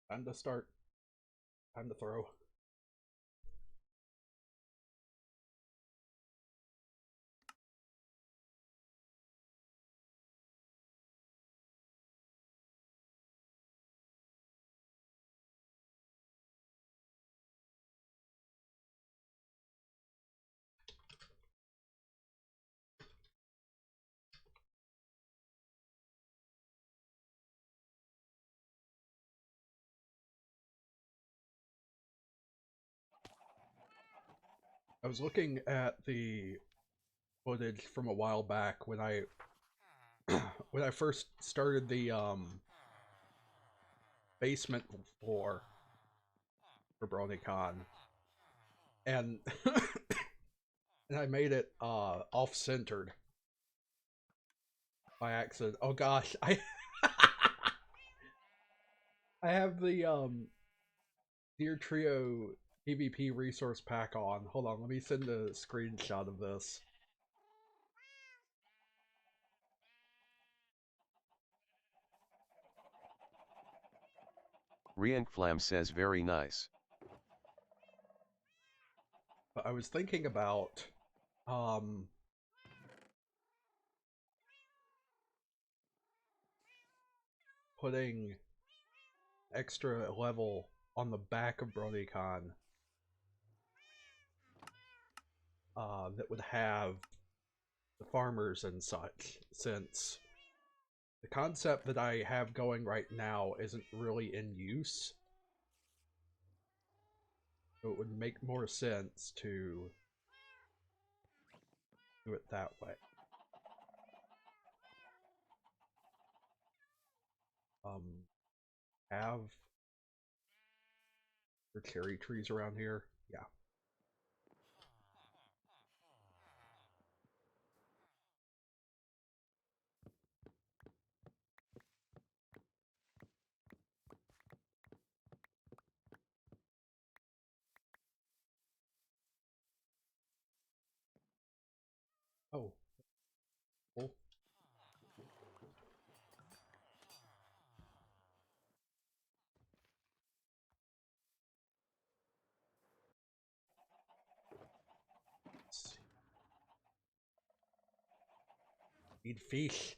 Time to start. Time to throw. I was looking at the footage from a while back when I when I first started the basement floor for BronyCon, and and I made it off centered by accident. Oh gosh, I I have the Deer Trio PvP resource pack on. Hold on, let me send a screenshot of this. Riankflam says very nice. But I was thinking about um putting extra level on the back of BronyCon that would have the farmers and such, since the concept that I have going right now isn't really in use. So it would make more sense to do it that way. Um, have the cherry trees around here? Yeah. Oh, cool. Eat fish.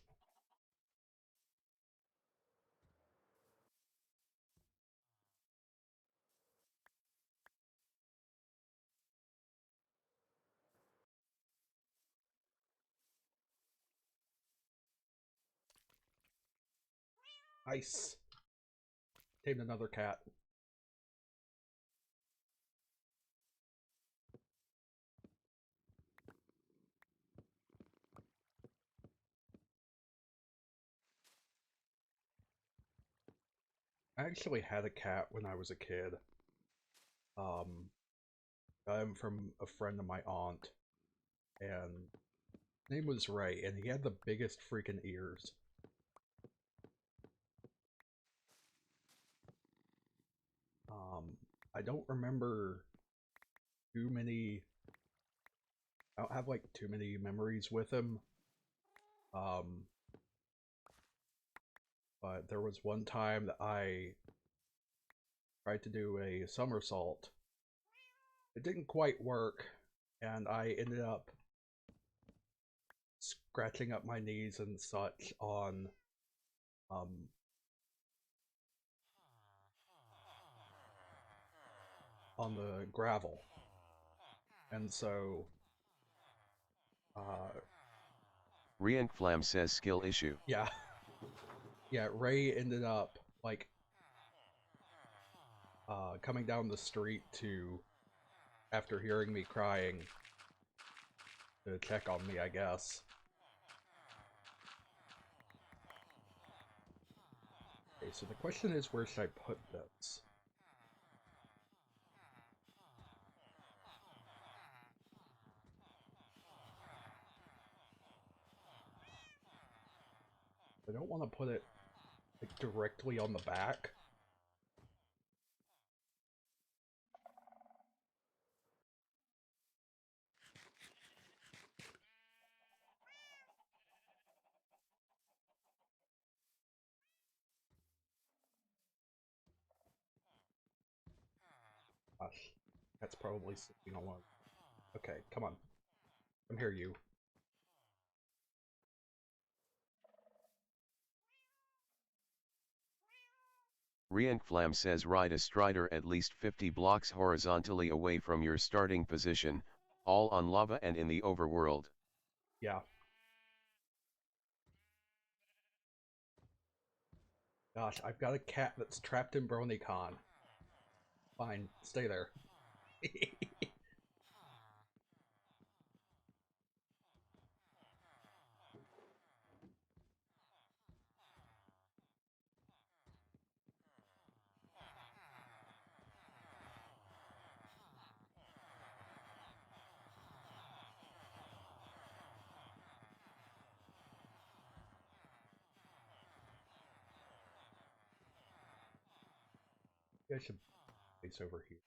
Nice. Tamed another cat. I actually had a cat when I was a kid. Um, I'm from a friend of my aunt, and his name was Ray, and he had the biggest freaking ears. Um, I don't remember too many. I don't have like too many memories with him. Um, but there was one time that I tried to do a somersault. It didn't quite work, and I ended up scratching up my knees and such um on the gravel. And so uh Riankflam says skill issue. yeah, yeah, Ray ended up like coming down the street to, after hearing me crying, to check on me, I guess. Okay, so the question is, where should I put this? I don't want to put it like directly on the back. Gosh, that's probably sleeping on one. Okay, come on. Come here, you. Rienflam says ride a strider at least 50 blocks horizontally away from your starting position, all on lava and in the overworld. Yeah. Gosh, I've got a cat that's trapped in BronyCon. Fine, stay there. I should place over here.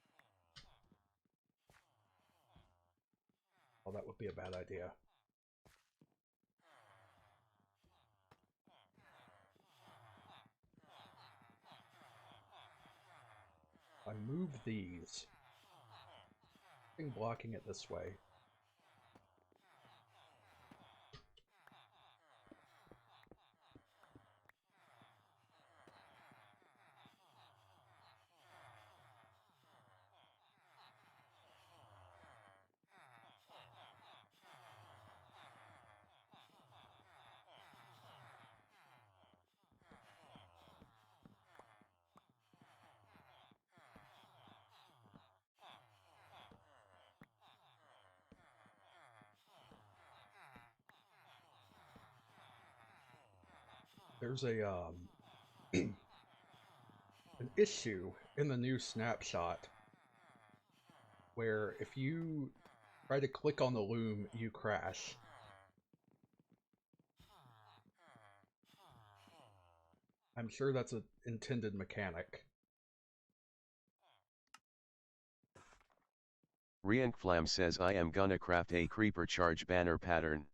Oh, that would be a bad idea. I move these. Thing blocking it this way. There's a an issue in the new snapshot where if you try to click on the loom, you crash. I'm sure that's an intended mechanic. Rienflam says I am gonna craft a creeper charge banner pattern.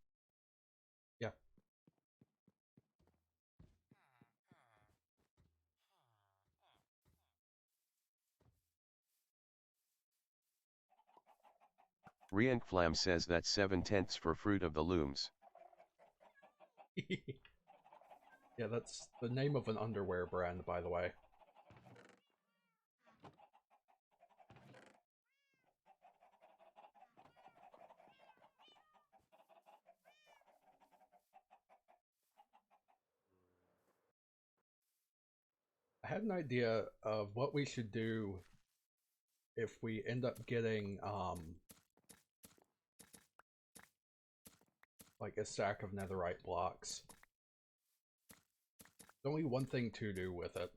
Yeah. Rienflam says that's 7/10 for fruit of the looms. Yeah, that's the name of an underwear brand, by the way. I had an idea of what we should do if we end up getting like a stack of netherite blocks. There's only one thing to do with it.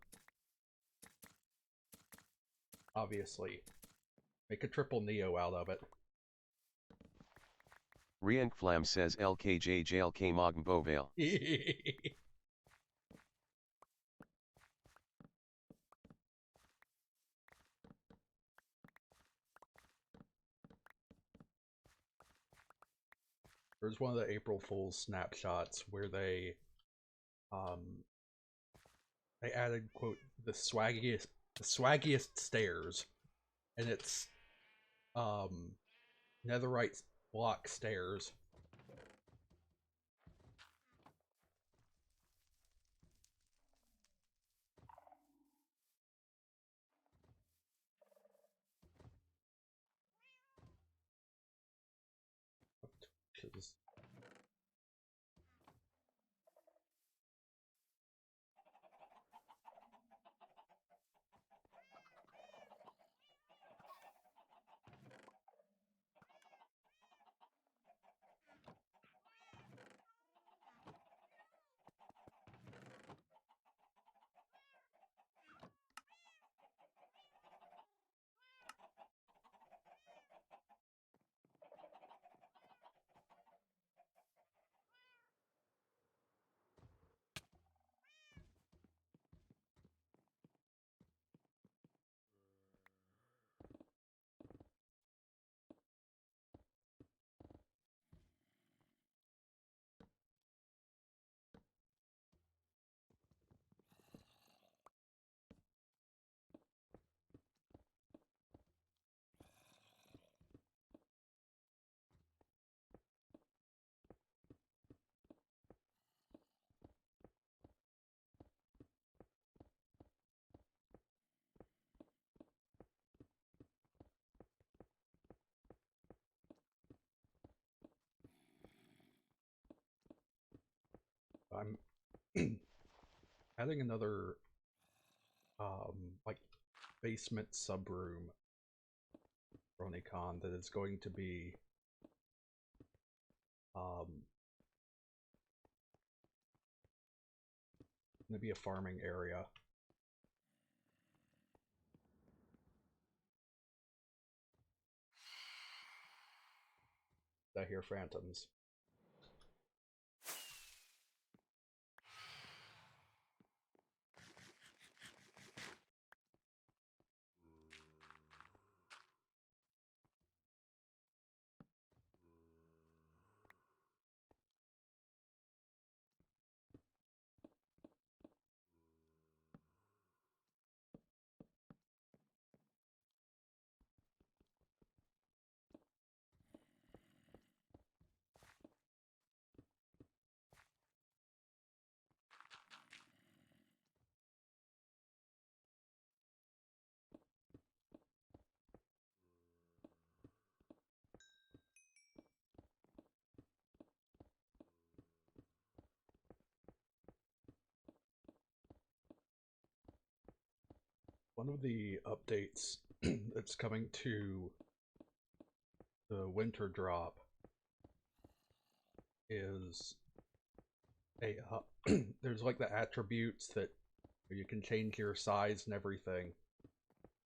Obviously. Make a triple Neo out of it. Rienflam says LKJ JLK Mogbovale. There's one of the April Fool's snapshots where um they added quote the swaggiest stairs, and it's netherite block stairs. I'm adding another like basement subroom for Onycon that is going to be um a farming area. I hear phantoms. One of the updates that's coming to the winter drop is a there's like the attributes that you can change your size and everything.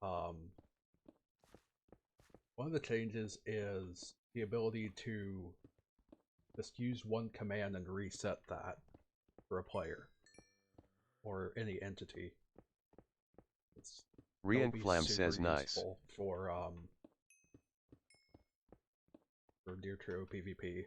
Um, one of the changes is the ability to just use one command and reset that for a player or any entity. That'll be Reinflam super says nice. useful for Deer Trio PvP.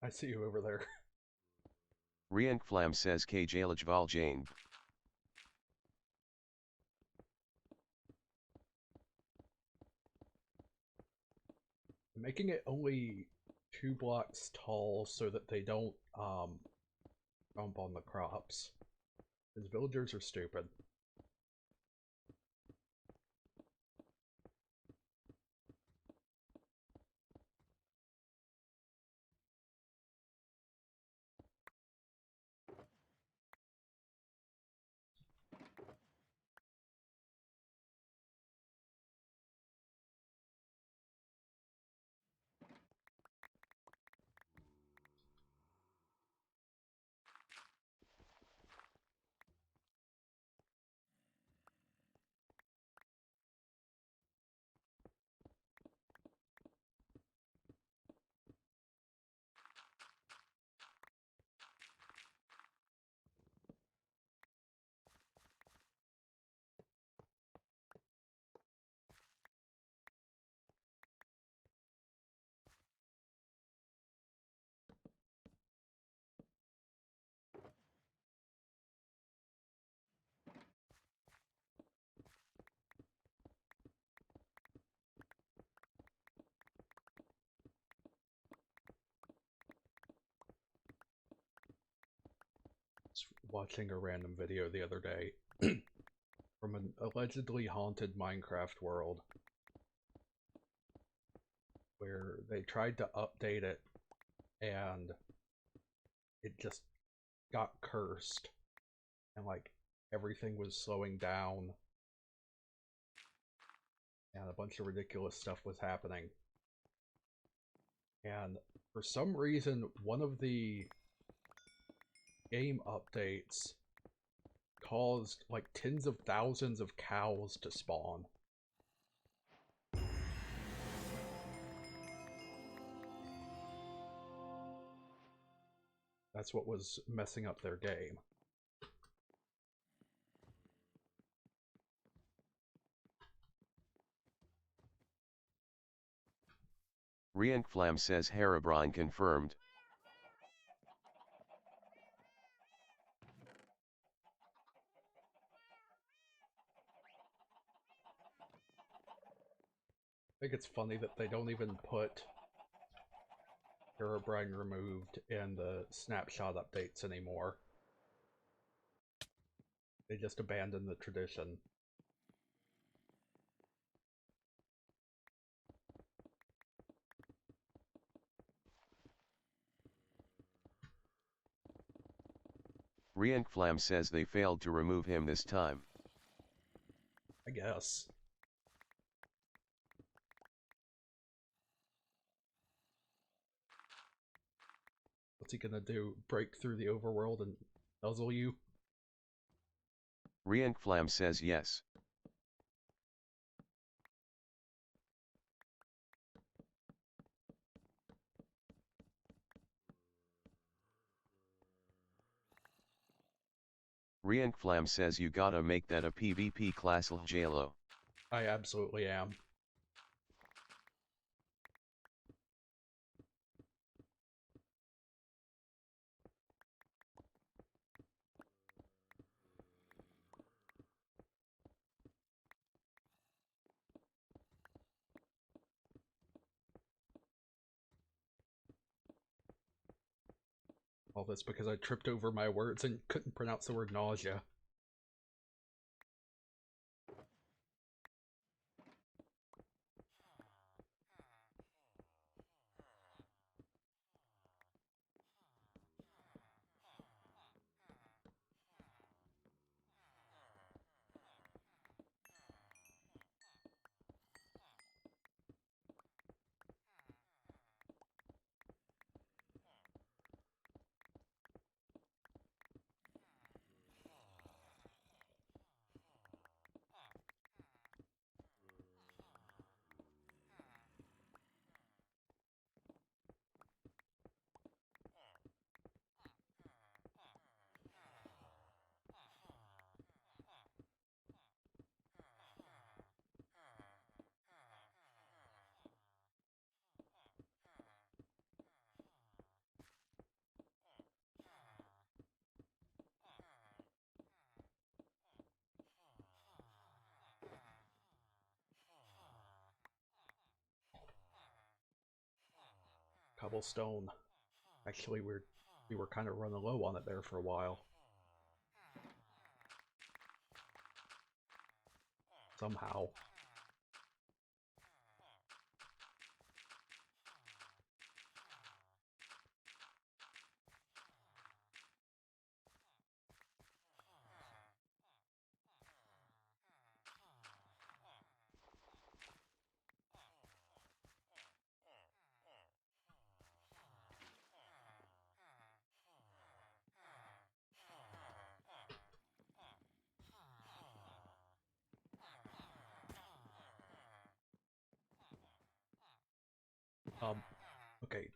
I see you over there. Reinflam says K Jalajval Jane. Making it only 2 blocks tall so that they don't bump on the crops. Because villagers are stupid. Watching a random video the other day from an allegedly haunted Minecraft world where they tried to update it and it just got cursed and like everything was slowing down and a bunch of ridiculous stuff was happening. And for some reason, one of the game updates caused like tens of thousands of cows to spawn. That's what was messing up their game. Reinflam says Herobrine confirmed. think it's funny that they don't even put Herobrine removed in the snapshot updates anymore. They just abandoned the tradition. Rienflam says they failed to remove him this time. I guess. What's he gonna do? Break through the overworld and nuzzle you? Rienflam says yes. Rienflam says you gotta make that a PvP class JLo. I absolutely am. All this because I tripped over my words and couldn't pronounce the word nausea. Cobblestone. Actually, we were kind of running low on it there for a while. Somehow. Okay.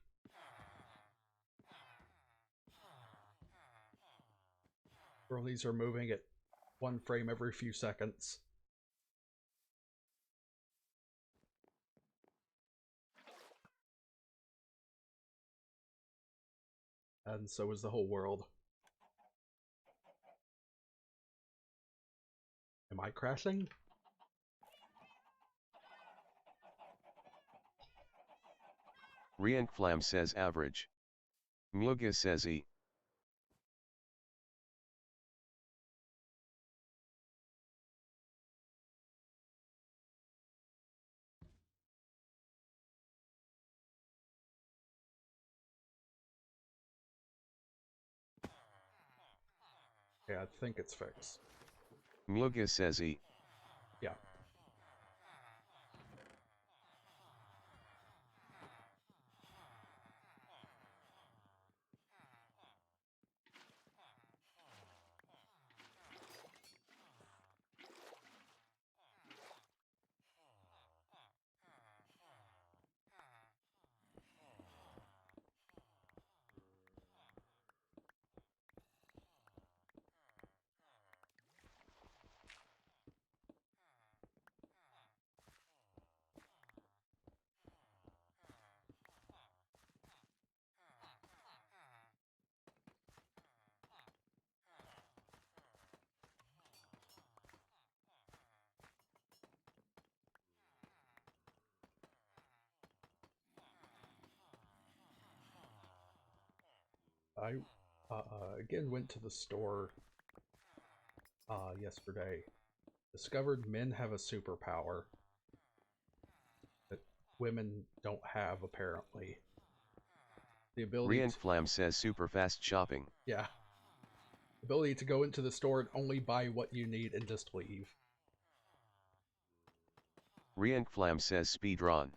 Girlies are moving at 1 frame every few seconds. And so is the whole world. Am I crashing? Rienflam says average. Muga says E. Yeah, I think it's fixed. Muga says E. Yeah. I again went to the store yesterday. Discovered men have a superpower that women don't have, apparently. The ability to, Rienflam says super fast shopping. yeah, ability to go into the store and only buy what you need and just leave. Rienflam says speedrun.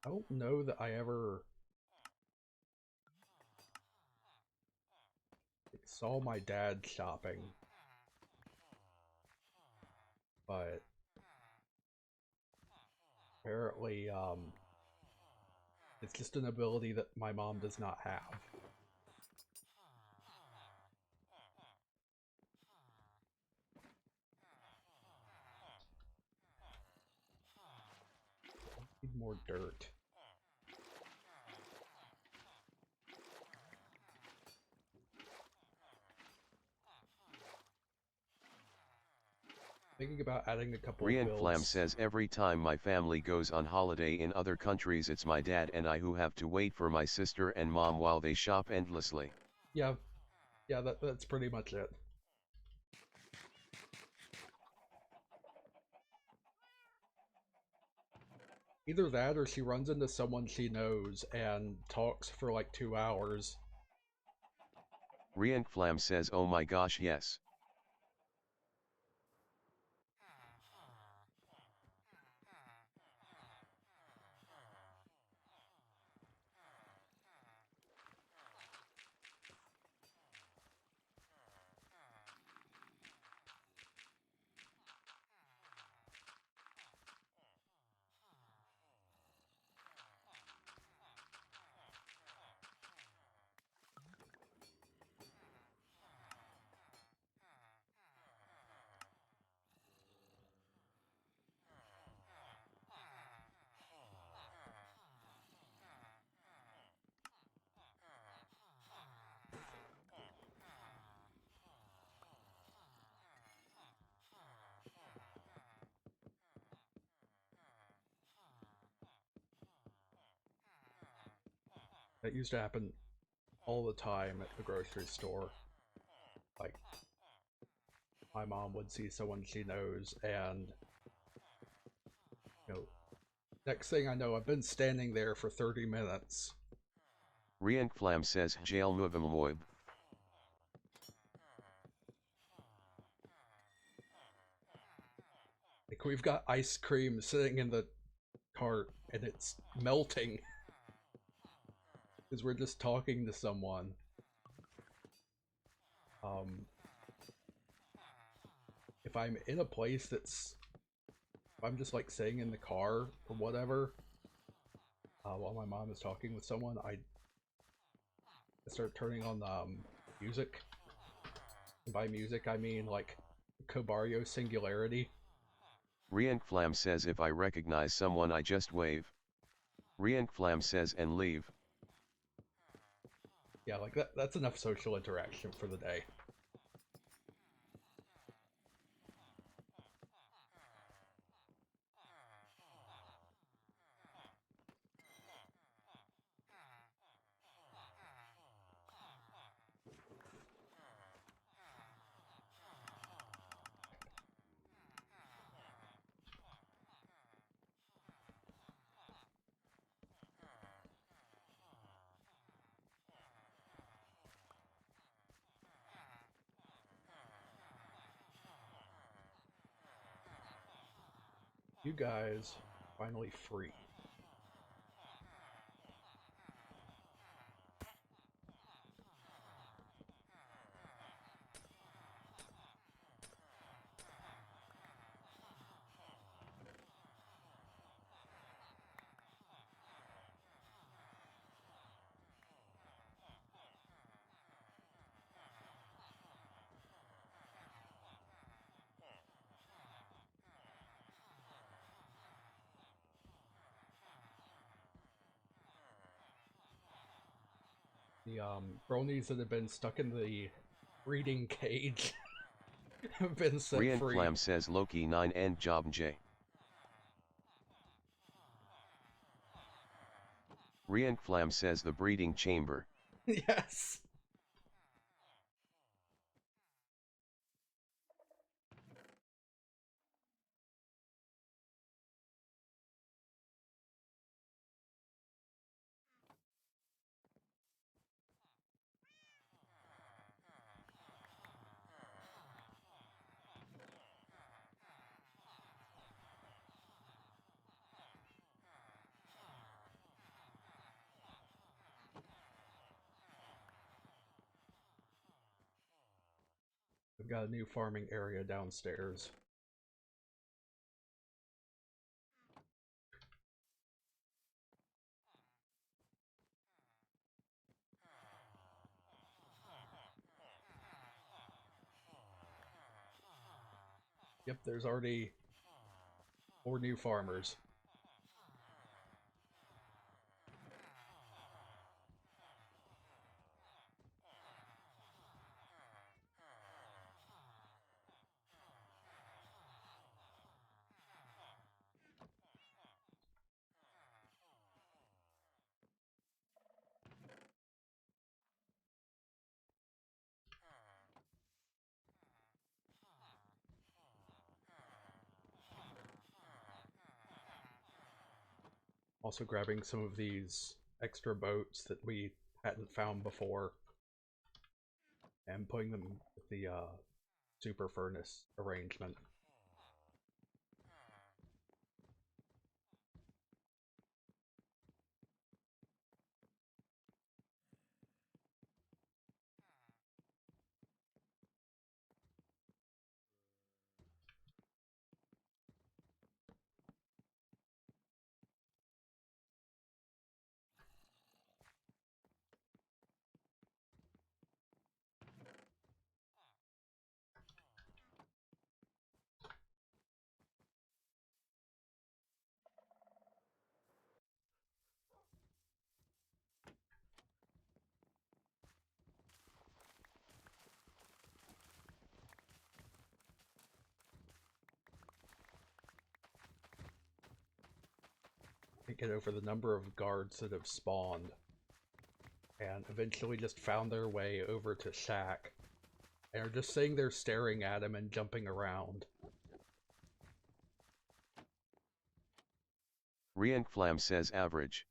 I don't know that I ever saw my dad shopping, but apparently, it's just an ability that my mom does not have. Need more dirt. Thinking about adding a couple of Rienflam builds. says every time my family goes on holiday in other countries it's my dad and I who have to wait for my sister and mom while they shop endlessly. Yeah, yeah, that's pretty much it. Either that or she runs into someone she knows and talks for like 2 hours. Rienflam says oh my gosh yes. That used to happen all the time at the grocery store. Like, my mom would see someone she knows, and, you know, next thing I know, I've been standing there for 30 minutes. Rienflam says jail moib. Like, we've got ice cream sitting in the cart, and it's melting. Because we're just talking to someone. Um, if I'm in a place that's, if I'm just like sitting in the car or whatever, while my mom is talking with someone, I start turning on the music. And by music, I mean like Kobario Singularity. Rienflam says if I recognize someone I just wave. Rienflam says and leave. Yeah, like that's enough social interaction for the day. You guys finally free. The bronies that have been stuck in the breeding cage have been set free. Rienflam says Loki 9 and Job J. Rienflam says the breeding chamber. Yes. We've got a new farming area downstairs. Yep, there's already 4 new farmers. Also grabbing some of these extra boats that we hadn't found before and putting them with the super furnace arrangement. Can't get over the number of guards that have spawned and eventually just found their way over to Stacc and are just sitting there staring at him and jumping around. Rienflam says average.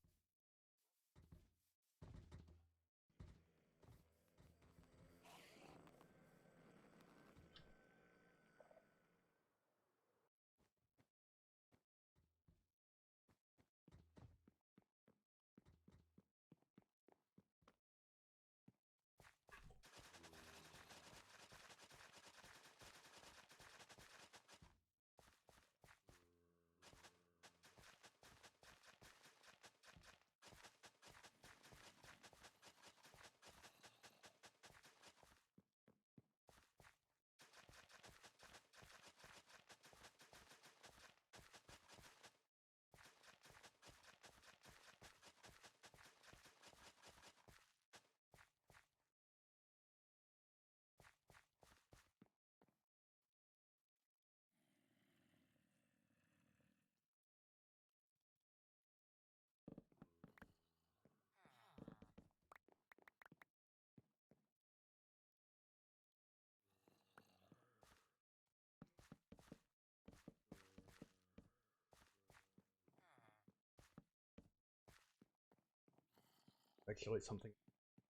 Actually, something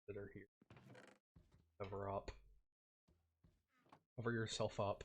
that are here. Cover up. Cover yourself up.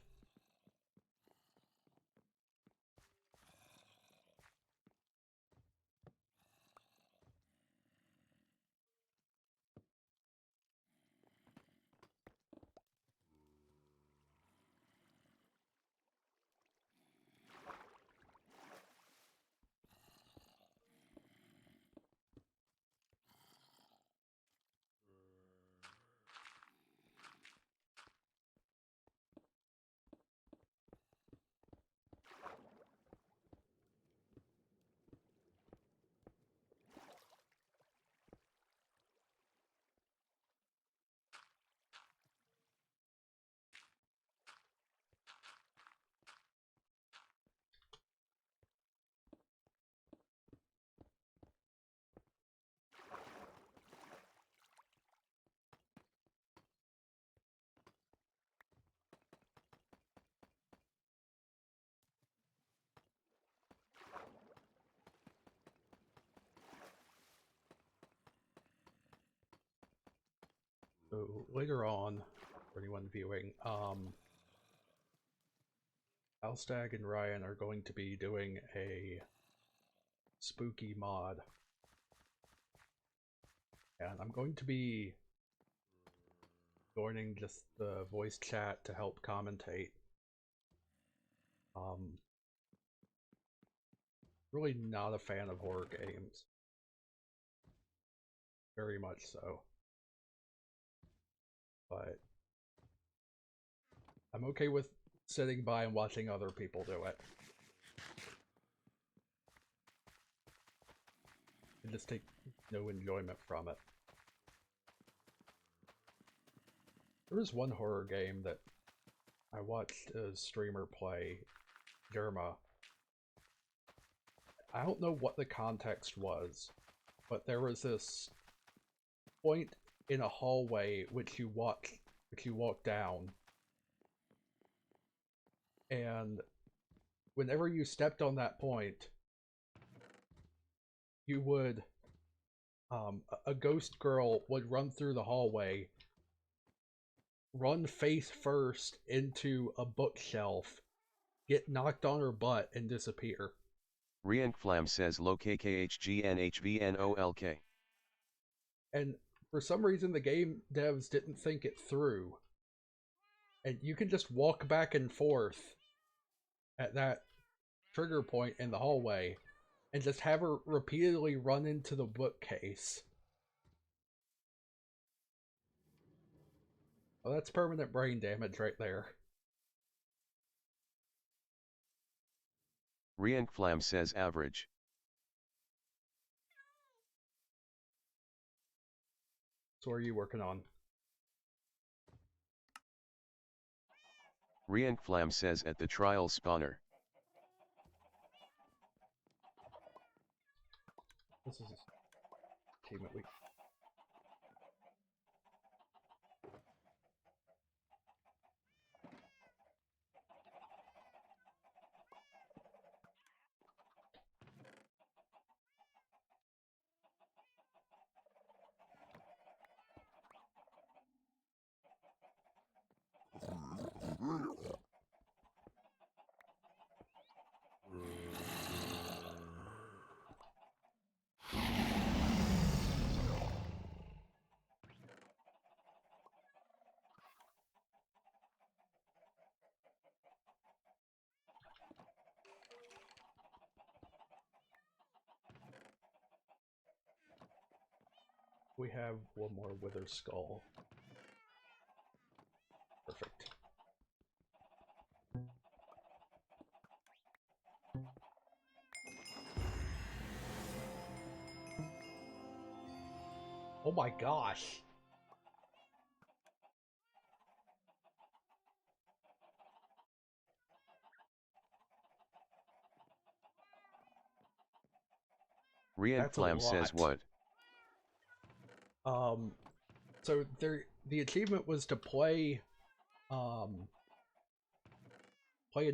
So later on, for anyone viewing, Stacc and Ryan are going to be doing a spooky mod. And I'm going to be joining just the voice chat to help commentate. Really not a fan of horror games. Very much so. But I'm okay with sitting by and watching other people do it. And just take no enjoyment from it. There was one horror game that I watched a streamer play, Derma. I don't know what the context was, but there was this point in a hallway which you walk down, and whenever you stepped on that point, you would a ghost girl would run through the hallway, run face first into a bookshelf, get knocked on her butt, and disappear. Rienflam says lo kkhgnhvnolk. And for some reason the game devs didn't think it through. And you can just walk back and forth at that trigger point in the hallway and just have her repeatedly run into the bookcase. Well, that's permanent brain damage right there. Rienflam says average. So what are you working on? Rienflam says at the trial spawner. This is achievement week. We have one more wither skull. Perfect. Oh my gosh! Rienflam says what? So the achievement was to play a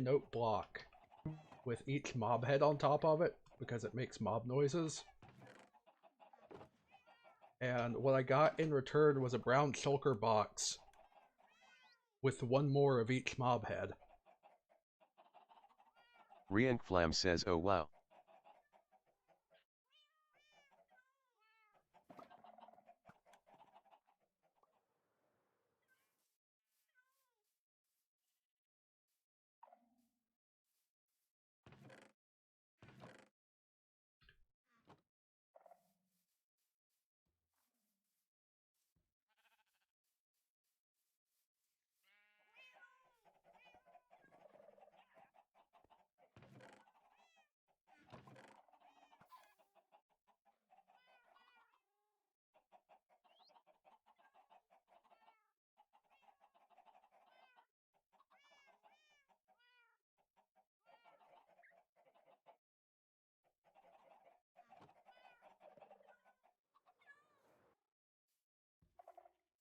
note block with each mob head on top of it, because it makes mob noises. And what I got in return was a brown shulker box with one more of each mob head. Rienflam says oh wow.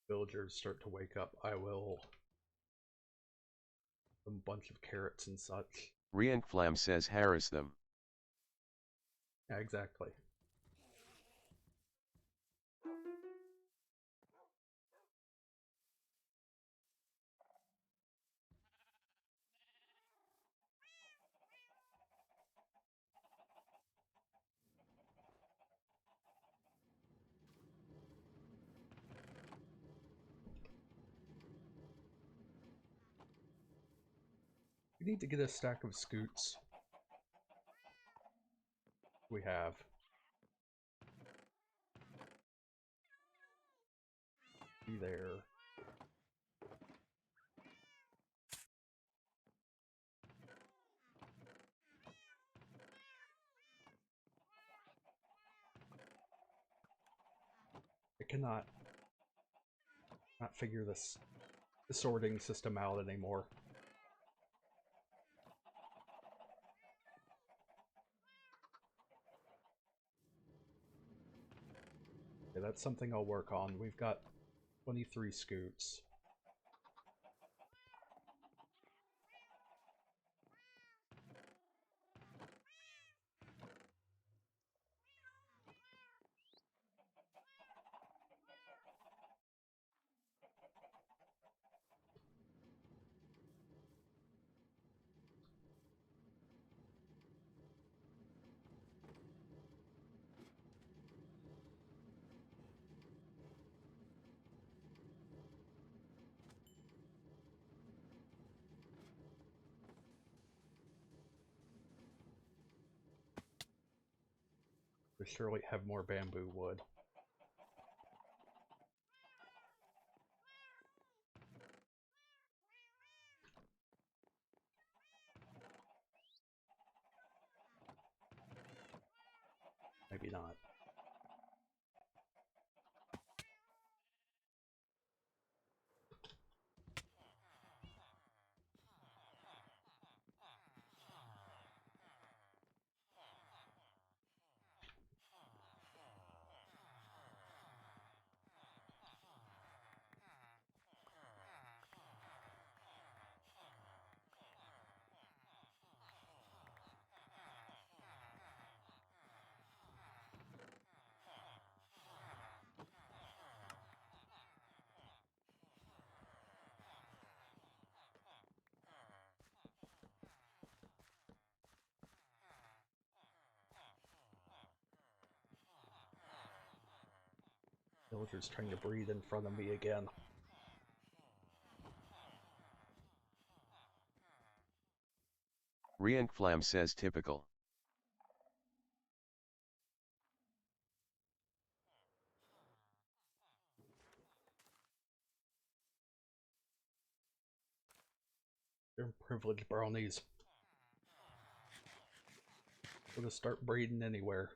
Villagers start to wake up, I will a bunch of carrots and such. Rienflam says harass them. Yeah, exactly. We need to get a stack of scoots. We have. Be there. I cannot not figure the sorting system out anymore. Okay, that's something I'll work on. We've got 23 scoots. We surely have more bamboo wood. Maybe not. Villagers trying to breed in front of me again. Rienflam says typical. They're privileged brownies. We'll just start breeding anywhere.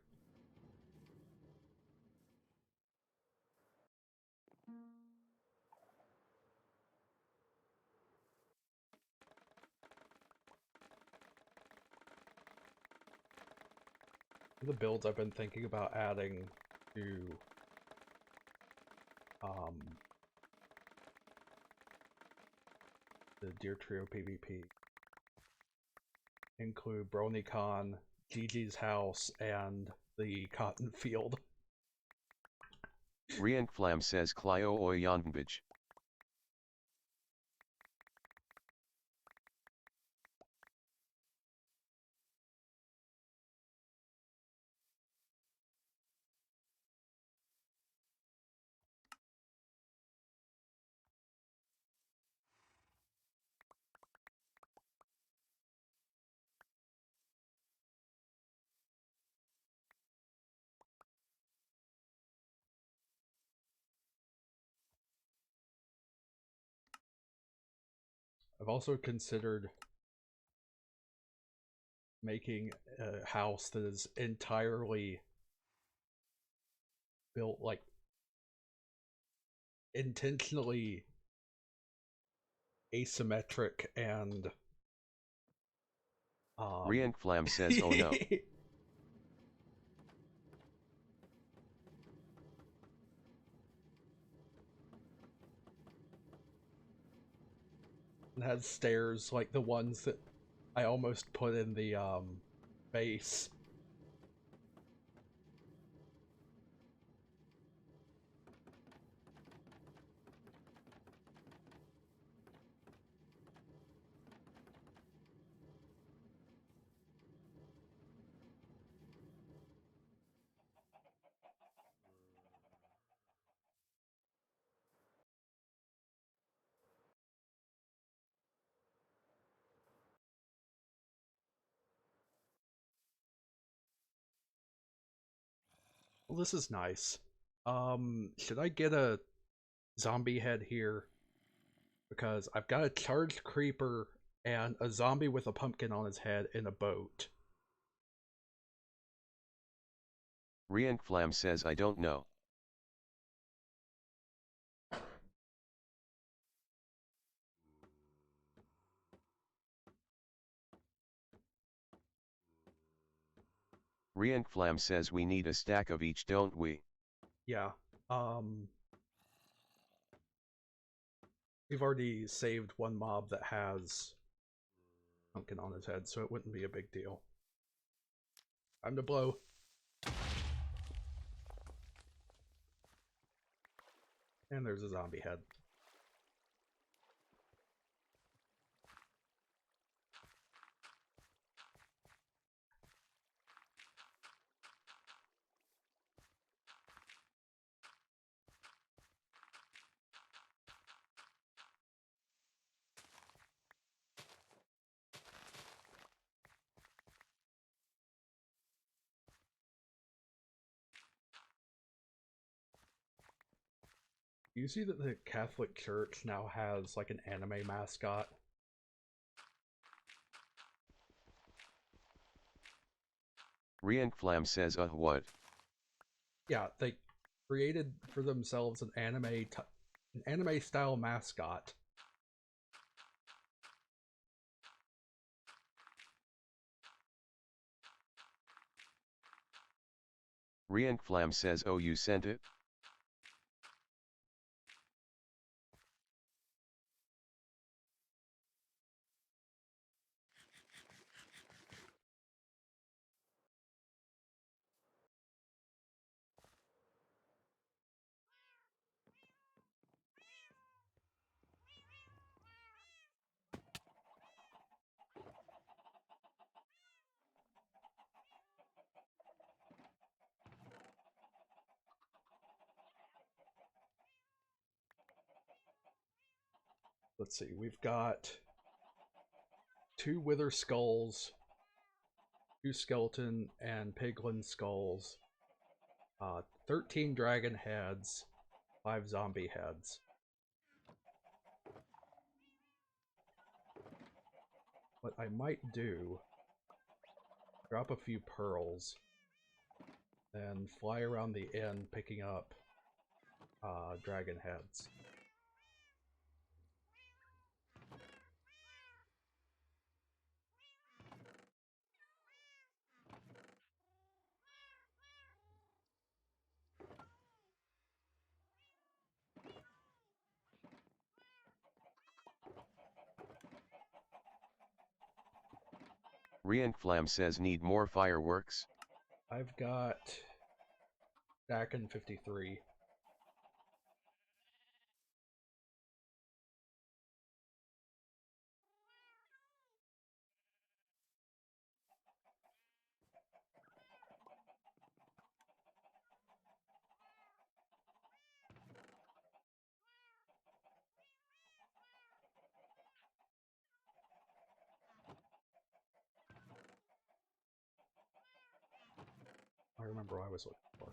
The builds I've been thinking about adding to the Deer Trio PvP include BronyCon, Gigi's house, and the cotton field. Rienflam says Clio Oyanbij. I've also considered making a house that is entirely built like intentionally asymmetric and Rienflam says oh no. and has stairs like the ones that I almost put in the base. Well, this is nice. Should I get a zombie head here? Because I've got a charged creeper and a zombie with a pumpkin on his head in a boat. Rienflam says I don't know. Rienflam says we need a stack of each, don't we? Yeah. Um, we've already saved one mob that has pumpkin on his head, so it wouldn't be a big deal. Time to blow. And there's a zombie head. You see that the Catholic Church now has like an anime mascot? Rienflam says what? Yeah, they created for themselves an anime style mascot. Rienflam says oh you sent it? Let's see, we've got 2 wither skulls, 2 skeleton and piglin skulls, 13 dragon heads, 5 zombie heads. What I might do, drop a few pearls, and fly around the inn picking up dragon heads. Rienflam says need more fireworks. I've got Stacc and 53. I remember what I was looking for.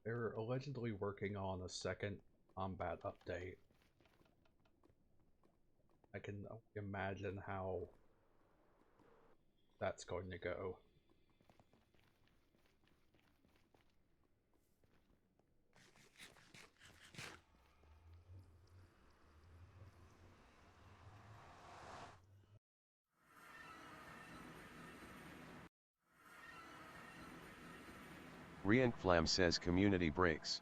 They're allegedly working on a second combat update. I can imagine how that's going to go. Rienflam says community breaks.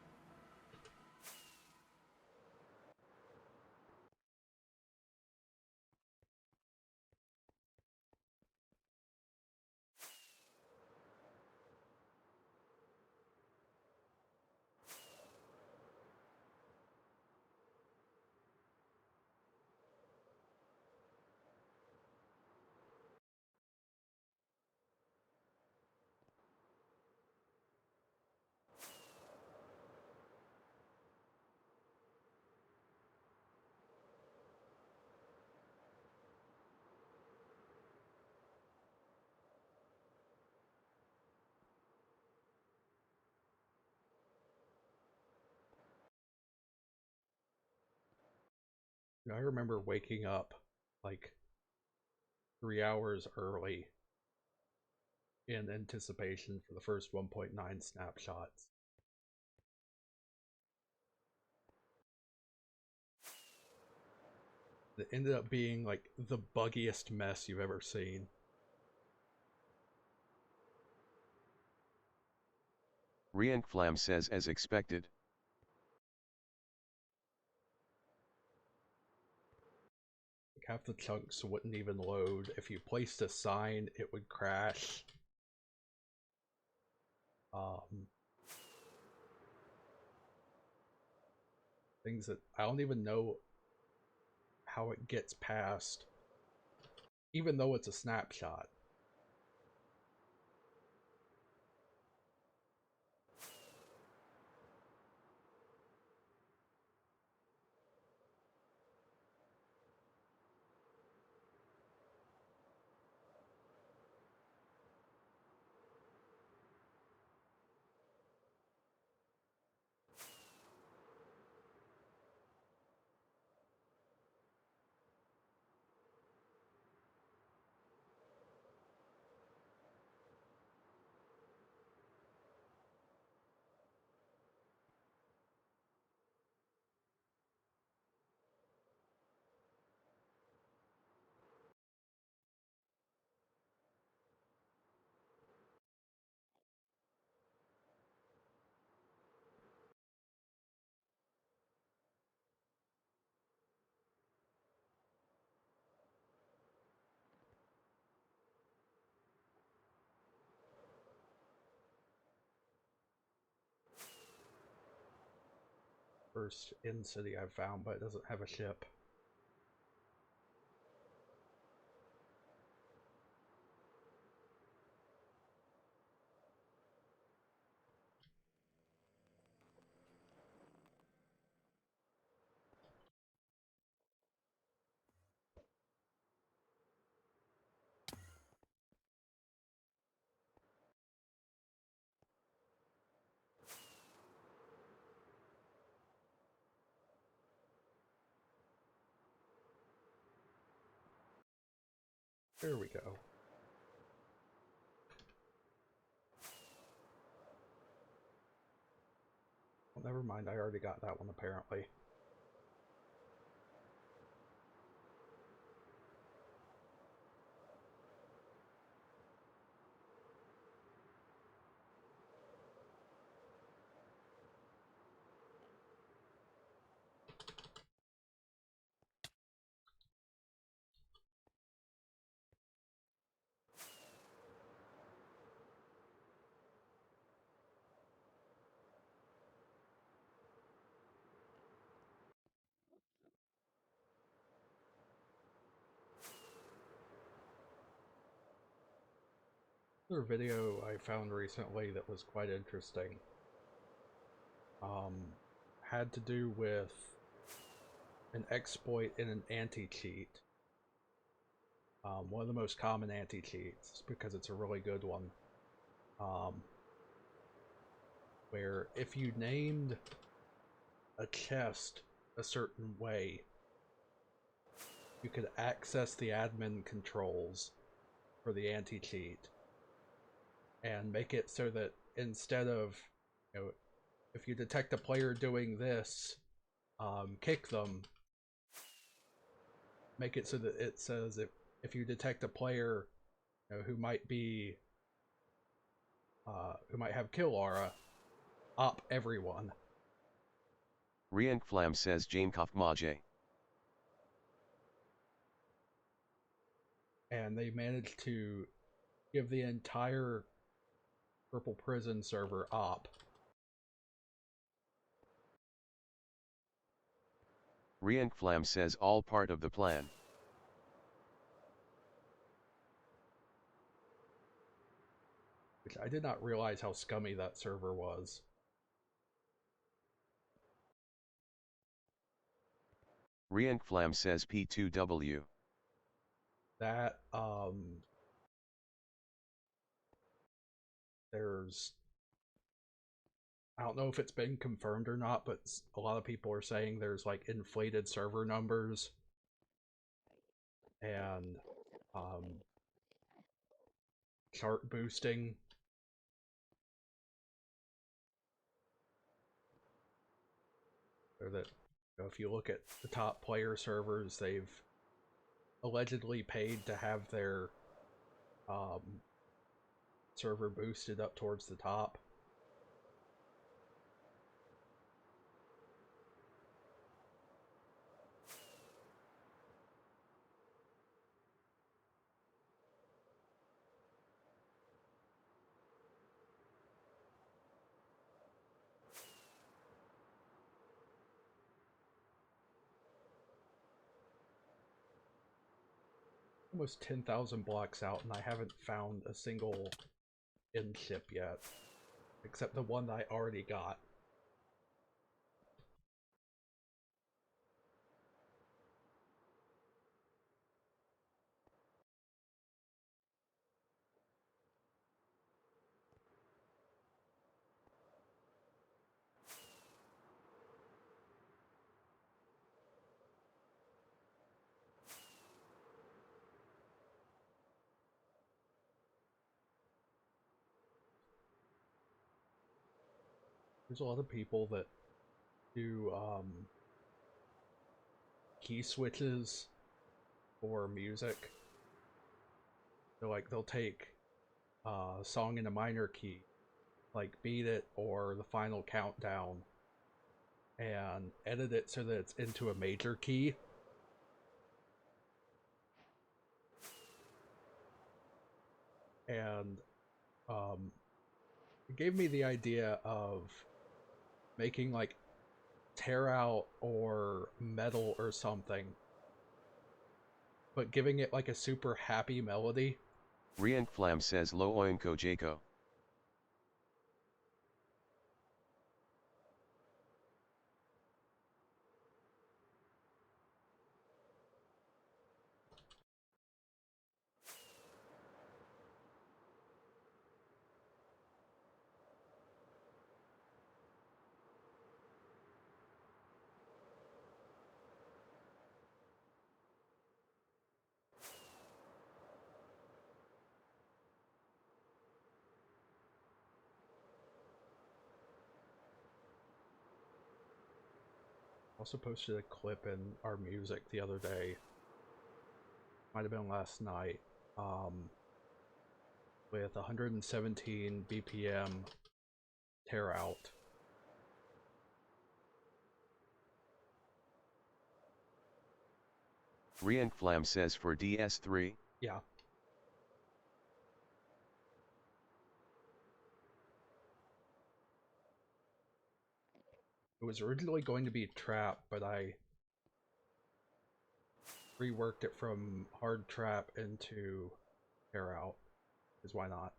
I remember waking up like 3 hours early in anticipation for the first 1.9 snapshots. It ended up being like the buggiest mess you've ever seen. Rienflam says as expected. Half the chunks wouldn't even load. If you placed a sign, it would crash. Things that I don't even know how it gets past, even though it's a snapshot. First in city I've found, but it doesn't have a ship. There we go. Well, never mind, I already got that one apparently. Another video I found recently that was quite interesting had to do with an exploit in an anti-cheat. One of the most common anti-cheats, because it's a really good one. where if you named a chest a certain way, you could access the admin controls for the anti-cheat and make it so that instead of, if you detect a player doing this, kick them. Make it so that it says if you detect a player, who might be who might have kill aura, op everyone. Rienflam says Jamekov Maje. And they managed to give the entire Purple Prison server op. Rienflam says all part of the plan. Which I did not realize how scummy that server was. Rienflam says P2W. That, there's, I don't know if it's been confirmed or not, but a lot of people are saying there's like inflated server numbers and chart boosting. So that, if you look at the top player servers, they've allegedly paid to have their server boosted up towards the top. Almost 10,000 blocks out, and I haven't found a single in ship yet, except the one that I already got. There's a lot of people that do key switches for music. So like they'll take a song in a minor key, like Beat It or The Final Countdown, and edit it so that it's into a major key. And it gave me the idea of making like Tear Out or Metal or something, but giving it like a super happy melody. Rienflam says Lo Oinko Jako. Also posted a clip in our music the other day. Might have been last night. With 117 BPM Tear Out. Rienflam says for DS3. Yeah. It was originally going to be Trap, but I reworked it from Hard Trap into Tear Out. Because why not?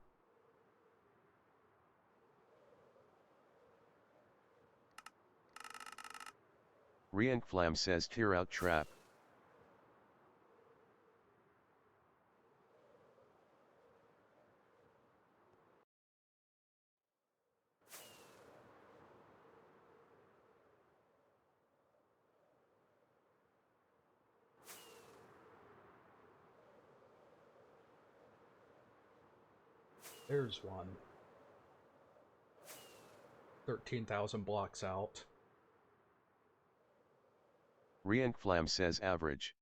Rienflam says Tear Out Trap. There's one. 13,000 blocks out. Rienflam says average.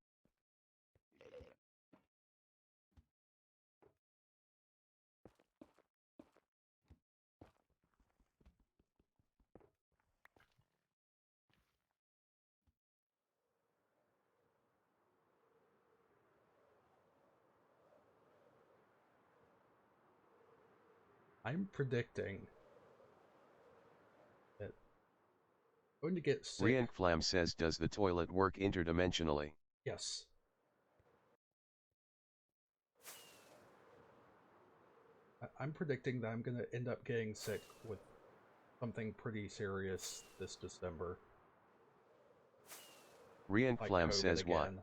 I'm predicting that I'm going to get sick. Rienflam says, does the toilet work interdimensionally? Yes. I'm predicting that I'm going to end up getting sick with something pretty serious this December. Like Rienflam COVID says again. what?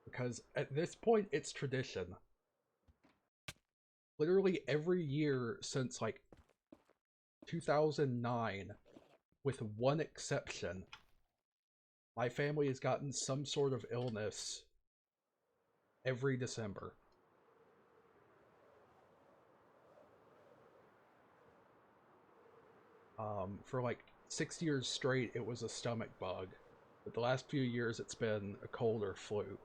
Because at this point, it's tradition. Literally every year since like 2009, with one exception, my family has gotten some sort of illness every December. For like 6 years straight, it was a stomach bug. But the last few years, it's been a cold or flu.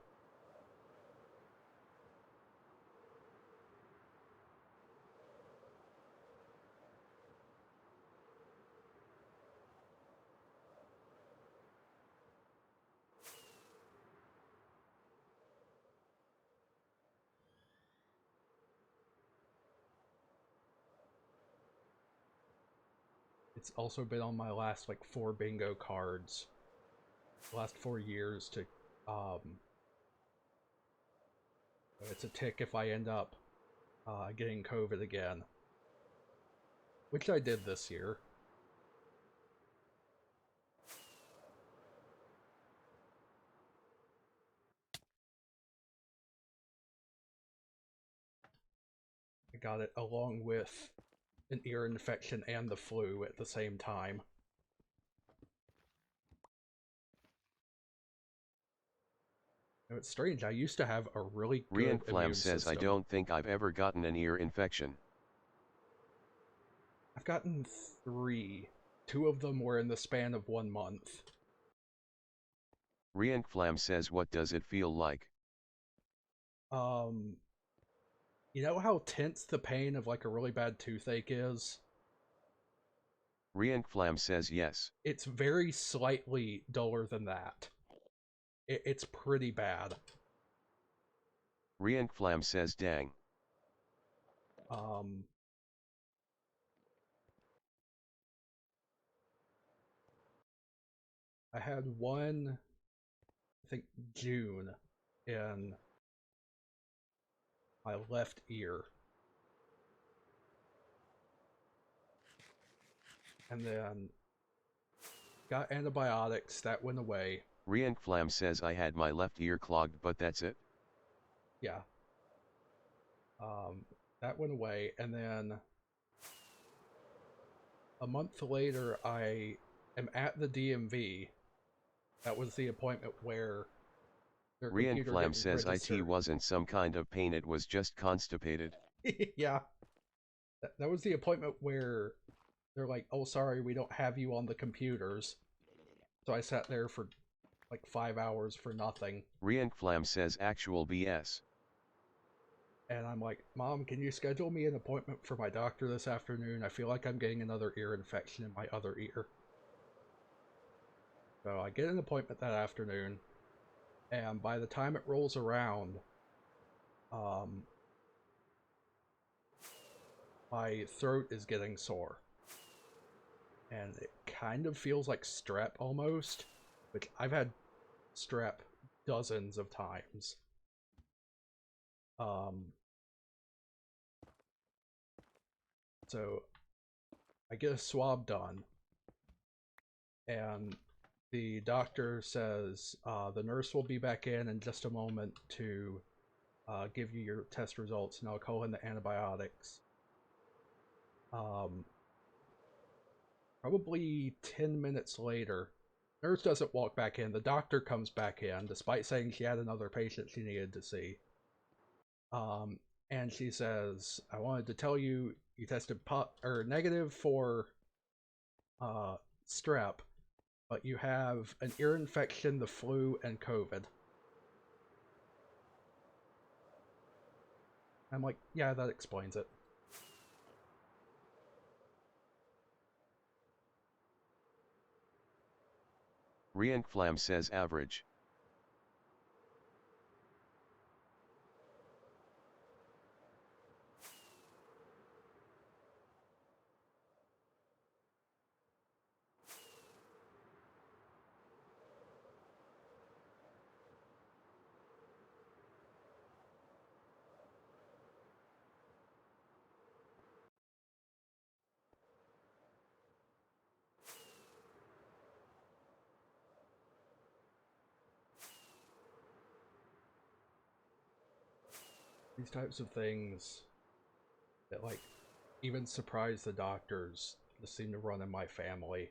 It's also been on my last like 4 bingo cards. The last 4 years to it's a tick if I end up getting COVID again. Which I did this year. I got it along with an ear infection and the flu at the same time. It's strange, I used to have a really good Rienflam immune says, I system. don't think I've ever gotten an ear infection. I've gotten 3. 2 of them were in the span of 1 month. Rienflam says, what does it feel like? You know how tense the pain of like a really bad toothache is? Rienflam says yes. It's very slightly duller than that. It's pretty bad. Rienflam says dang. I had one, I think June, in my left ear. And then got antibiotics, that went away. Rienflam says, I had my left ear clogged, but that's it. Yeah. That went away, and then a month later, I am at the DMV. That was the appointment where their computer Rienflam didn't says IT register. wasn't some kind of pain, it was just constipated. Yeah. That was the appointment where they're like, oh, sorry, we don't have you on the computers. So I sat there for like 5 hours for nothing. Rienflam says actual BS. And I'm like, Mom, can you schedule me an appointment for my doctor this afternoon? I feel like I'm getting another ear infection in my other ear. So I get an appointment that afternoon, and by the time it rolls around, my throat is getting sore. And it kind of feels like strep almost, which I've had strep dozens of times. So I get a swab done, and the doctor says the nurse will be back in just a moment to give you your test results, and I'll call in the antibiotics. Probably 10 minutes later, nurse doesn't walk back in. The doctor comes back in, despite saying she had another patient she needed to see. and she says, "I wanted to tell you you tested negative for uh, strep, but you have an ear infection, the flu, and COVID." I'm like, yeah, that explains it. Rienflam says average. These types of things that, like, even surprise the doctors just seem to run in my family.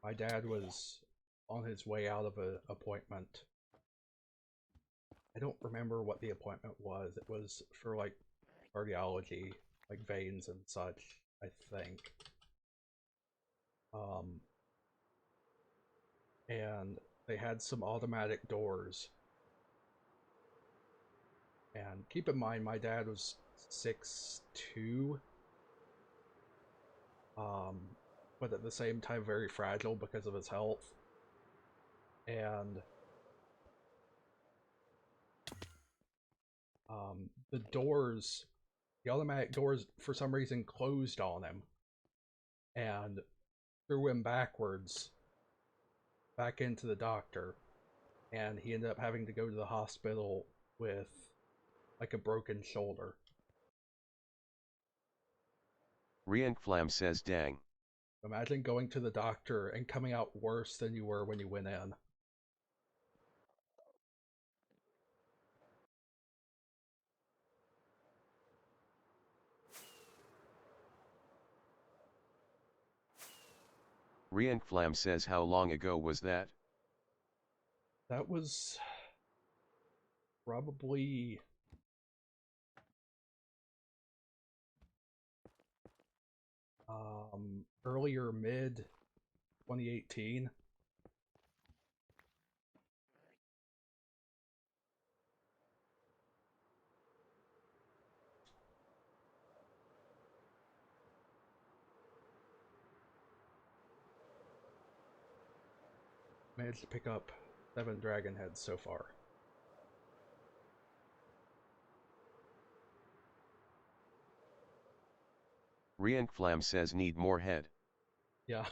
My dad was on his way out of an appointment. I don't remember what the appointment was. It was for, like, cardiology, like veins and such, I think. Um, and they had some automatic doors. And keep in mind, my dad was 6'2", but at the same time very fragile because of his health. And the doors, the automatic doors, for some reason closed on him and threw him backwards back into the doctor, and he ended up having to go to the hospital with like a broken shoulder. Rienflam says dang. Imagine going to the doctor and coming out worse than you were when you went in. Rienflam says how long ago was that? That was probably earlier mid 2018. Managed to pick up 7 dragon heads so far. Rienflam says need more head. Yeah.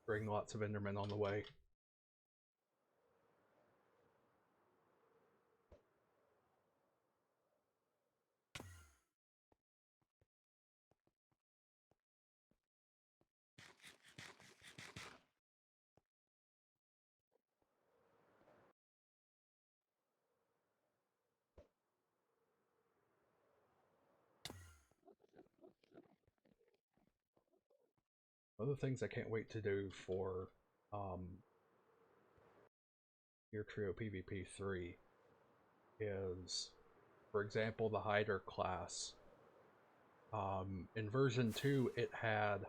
Bring lots of Endermen on the way. One of the things I can't wait to do for your trio PvP 3 is, for example, the Hider class. In version 2, it had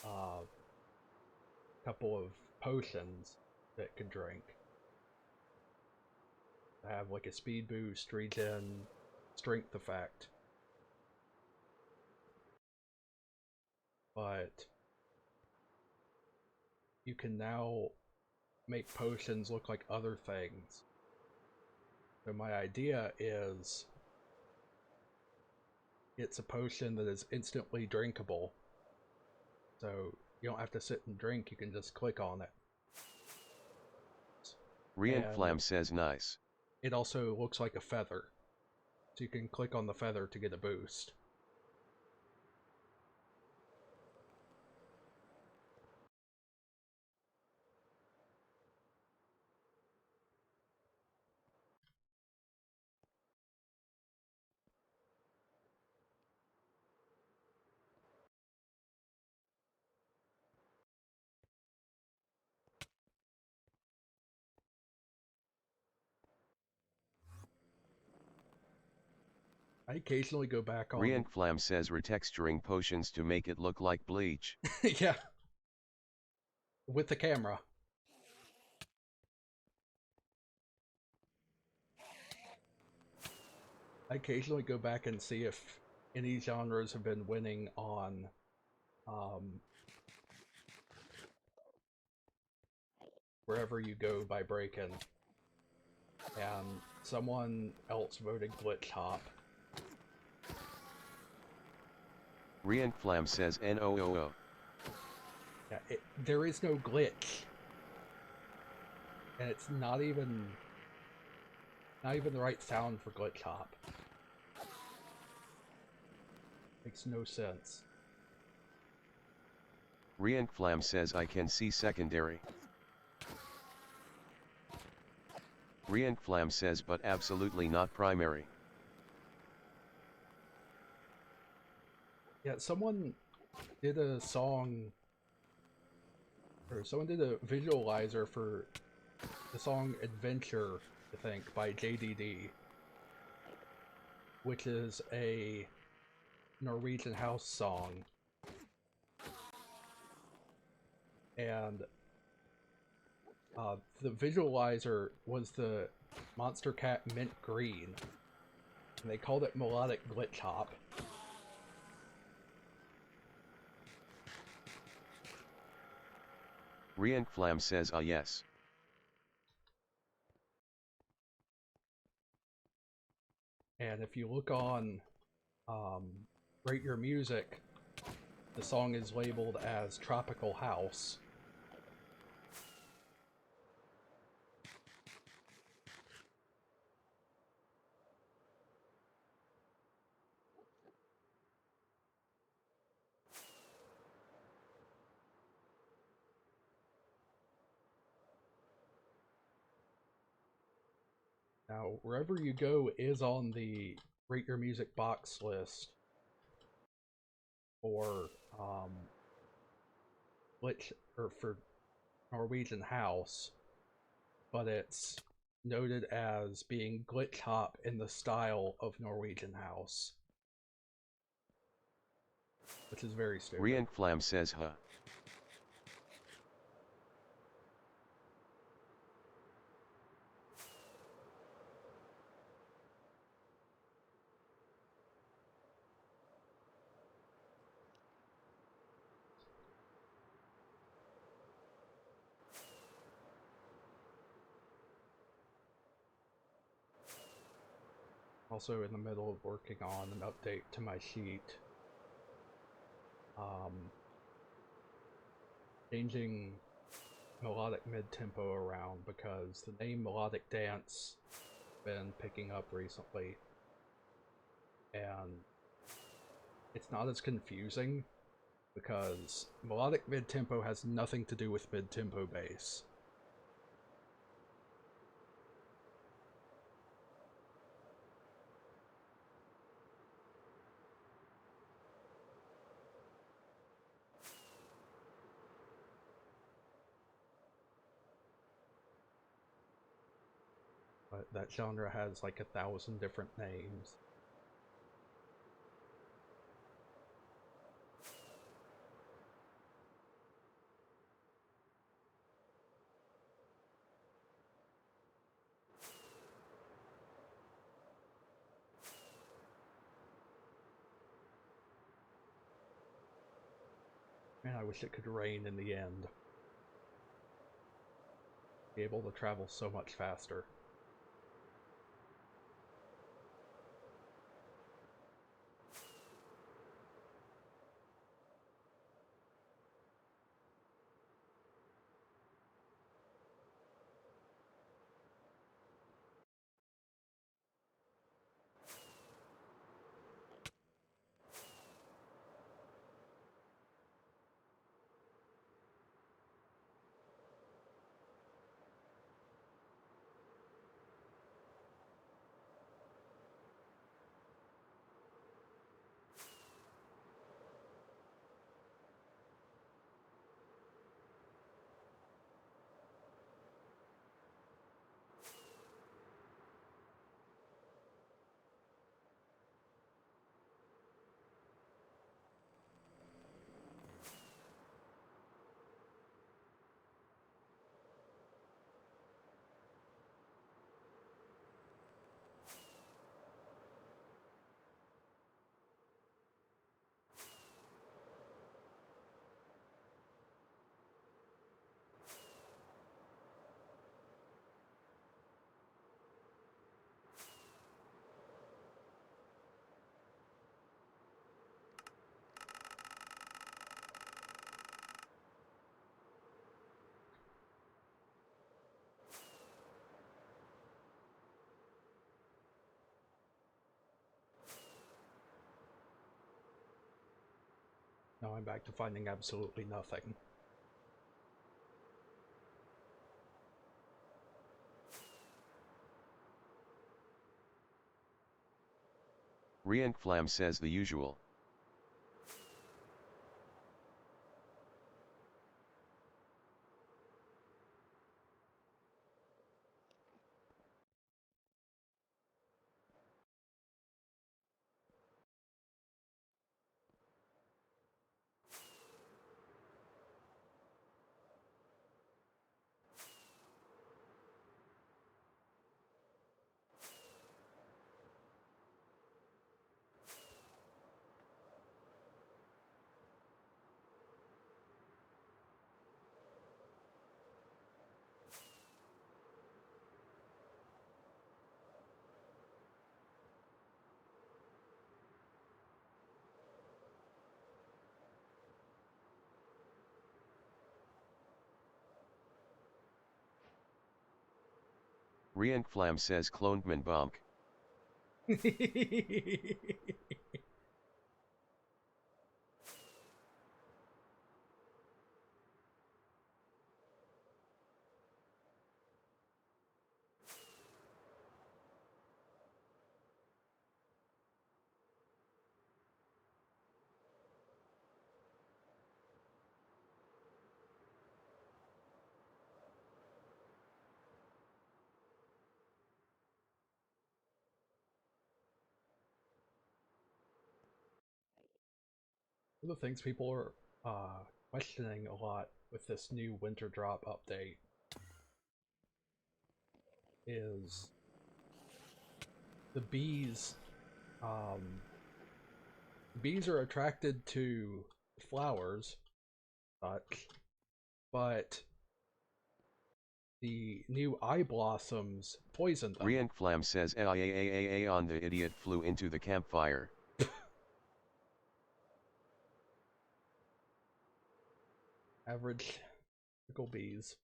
a couple of potions that could drink. They have like a speed boost, regen, strength effect. But you can now make potions look like other things. So my idea is it's a potion that is instantly drinkable. So you don't have to sit and drink, you can just click on it. Rienflam says nice. it also looks like a feather. So you can click on the feather to get a boost. I occasionally go back on... Rienflam says retexturing potions to make it look like bleach. Yeah. With the camera. I occasionally go back and see if any genres have been winning on Wherever You Go by Breakin'. And someone else voted Glitch Hop. Rienflam says NOOO. Yeah, there is no glitch. And it's not even the right sound for Glitch Hop. Makes no sense. Rienflam says I can see secondary. Rienflam says but absolutely not primary. Yeah, someone did a song, or someone did a visualizer for the song Adventure, I think, by JDD, which is a Norwegian house song. And the visualizer was the Monster Cat Mint Green, and they called it Melodic Glitch Hop. Rienflam says yes. And if you look on Rate Your Music, the song is labeled as Tropical House. Now, Wherever You Go is on the Rate Your Music box list for for Norwegian House, but it's noted as being glitch hop in the style of Norwegian House, which is very stupid. Rienflam says huh. Also in the middle of working on an update to my sheet. Changing melodic mid-tempo around because the name melodic dance has been picking up recently, and it's not as confusing because melodic mid-tempo has nothing to do with mid-tempo bass. But that genre has like 1,000 different names. Man, I wish it could rain in the end. Be able to travel so much faster. Now I'm back to finding absolutely nothing. Rienflam says the usual. Rienflam says Klondman Bonk. One of the things people are questioning a lot with this new winter drop update is the bees. Um, bees are attracted to flowers, but the new eye blossoms poison them. Rienflam says AIAAA on the idiot flew into the campfire. Average typical bees.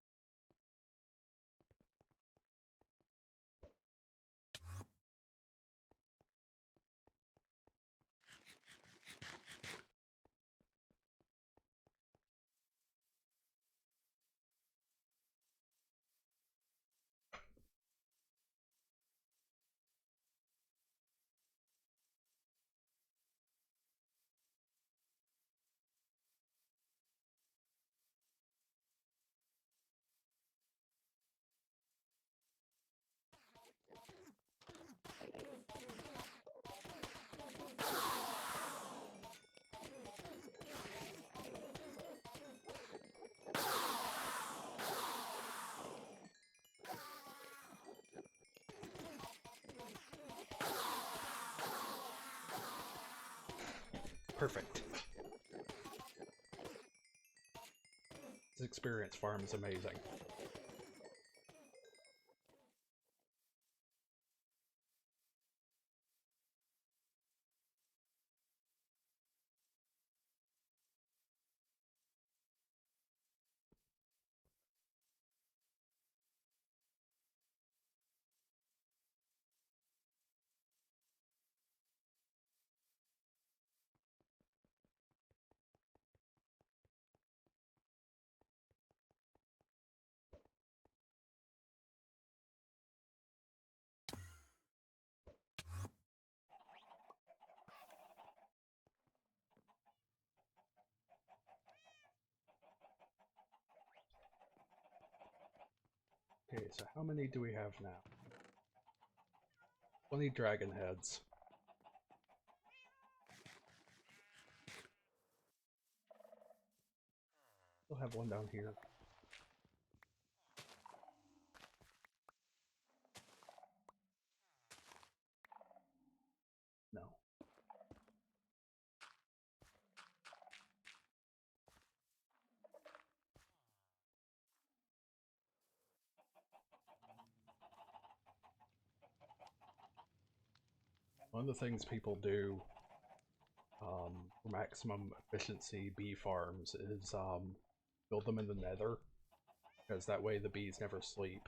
Perfect. This experience farm is amazing. Okay, so how many do we have now? 20 dragon heads. We'll have one down here. No. One of the things people do for maximum efficiency bee farms is build them in the nether, because that way the bees never sleep.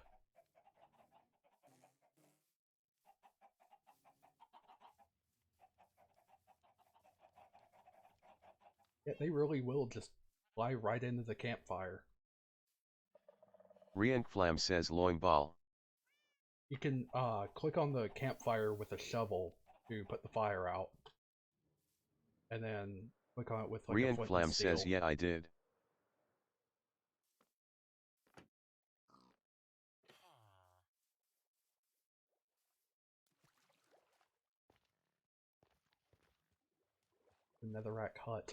Yeah, they really will just fly right into the campfire. Rienflam says loin ball. You can click on the campfire with a shovel to put the fire out, and then click on it with like a flint and Rienflam says steel. yeah I did. The netherrack hut.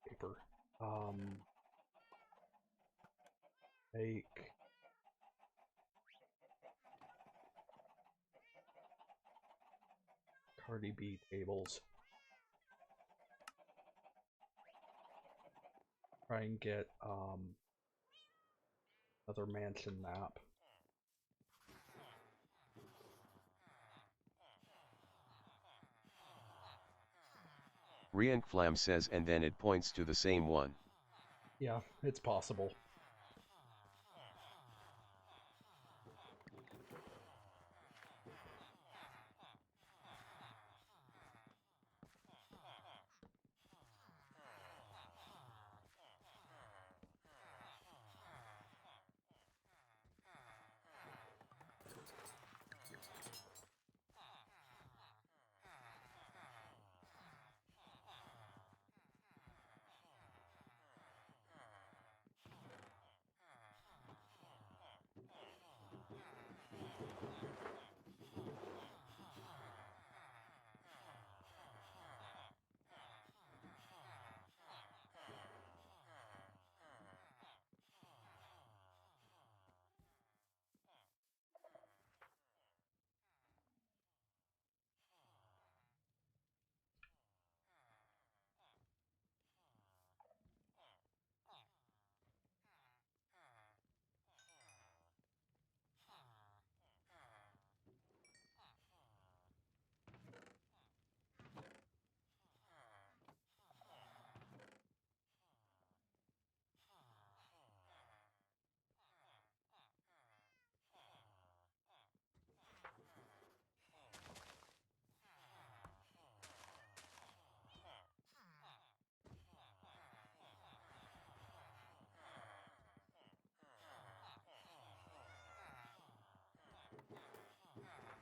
Paper. Make Cardi B tables. Try and get another mansion map. Rienflam says and then it points to the same one. Yeah, it's possible.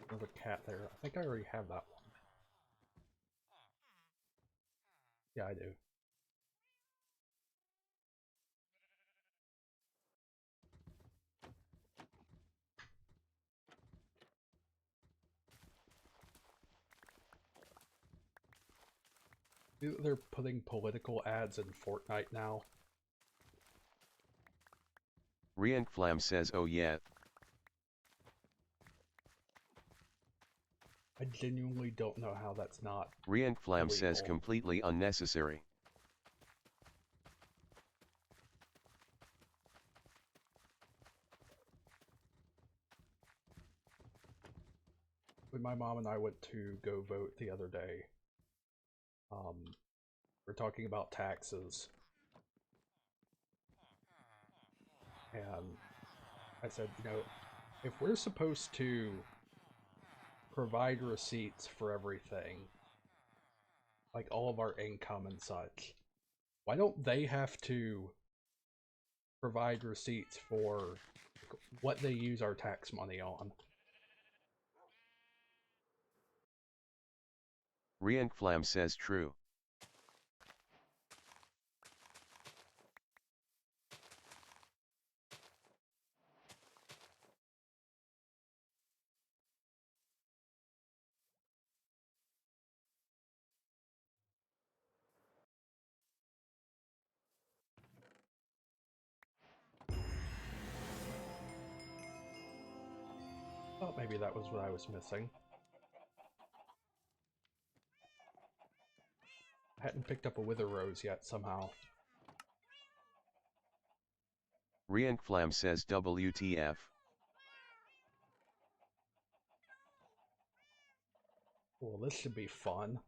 Another cat there. I think I already have that one. Yeah, I do. They're putting political ads in Fortnite now. Rienflam says oh yeah. I genuinely don't know how that's not Rienflam says illegal. completely unnecessary. When my mom and I went to go vote the other day, we're talking about taxes, and I said, you know, if we're supposed to provide receipts for everything, like all of our income and such, why don't they have to provide receipts for what they use our tax money on? Rienflam says true. Thought maybe that was what I was missing. Hadn't picked up a wither rose yet somehow. Rienflam says WTF. Well, this should be fun.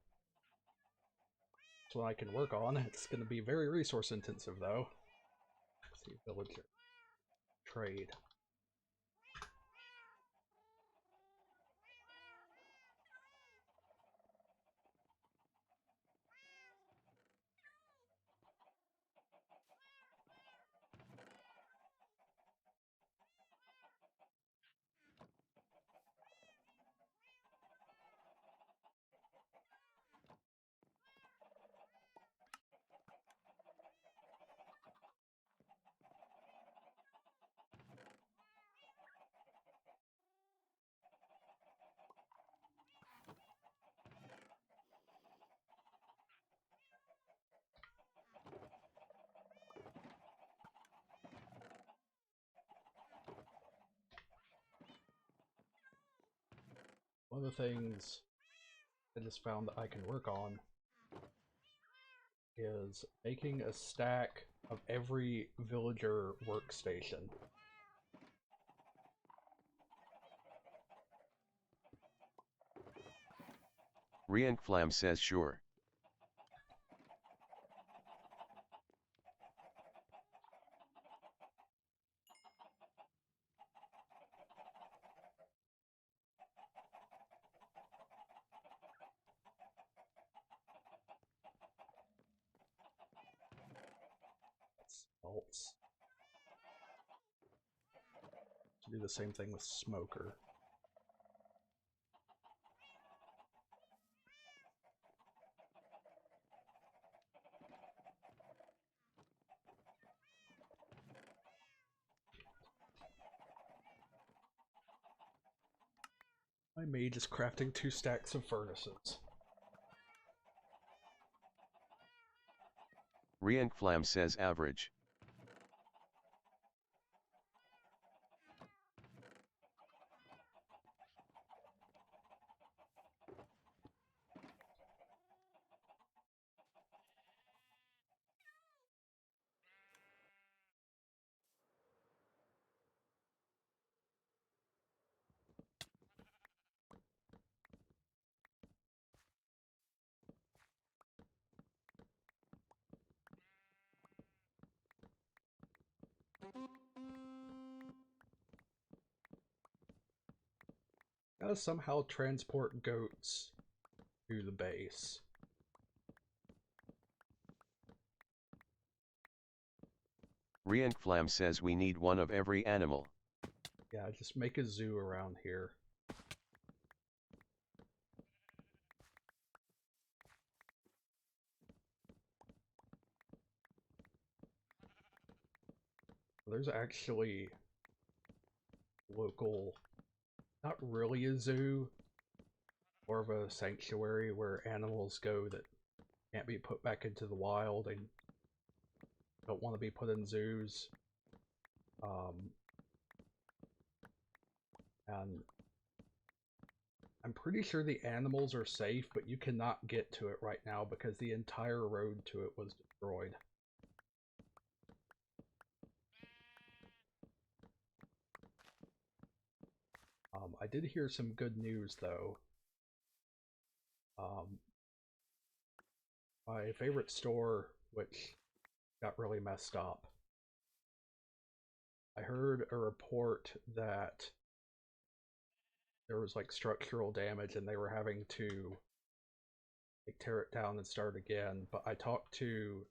That's what I can work on. It's going to be very resource intensive, though. Let's see, villager. Trade. One of the things I just found that I can work on is making a stack of every villager workstation. Rienflam says sure. Salts. To do the same thing with smoker. My mage is crafting 2 stacks of furnaces. Rienflam says average. Gotta somehow transport goats to the base. Rienflam says we need one of every animal. Yeah, just make a zoo around here. There's actually local, not really a zoo, more of a sanctuary where animals go that can't be put back into the wild and don't want to be put in zoos. And I'm pretty sure the animals are safe, but you cannot get to it right now because the entire road to it was destroyed. I did hear some good news though. My favorite store, which got really messed up, I heard a report that there was like structural damage and they were having to like tear it down and start again. But I talked to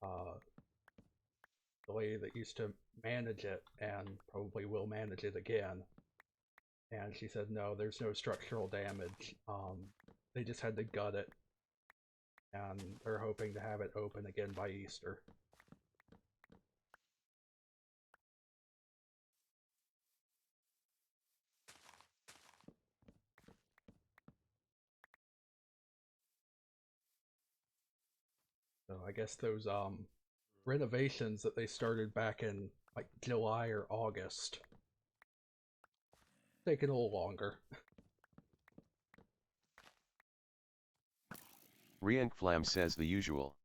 the lady that used to manage it and probably will manage it again, and she said no, there's no structural damage. They just had to gut it, and they're hoping to have it open again by Easter. So I guess those renovations that they started back in like July or August taking a little longer. Rientflam says the usual.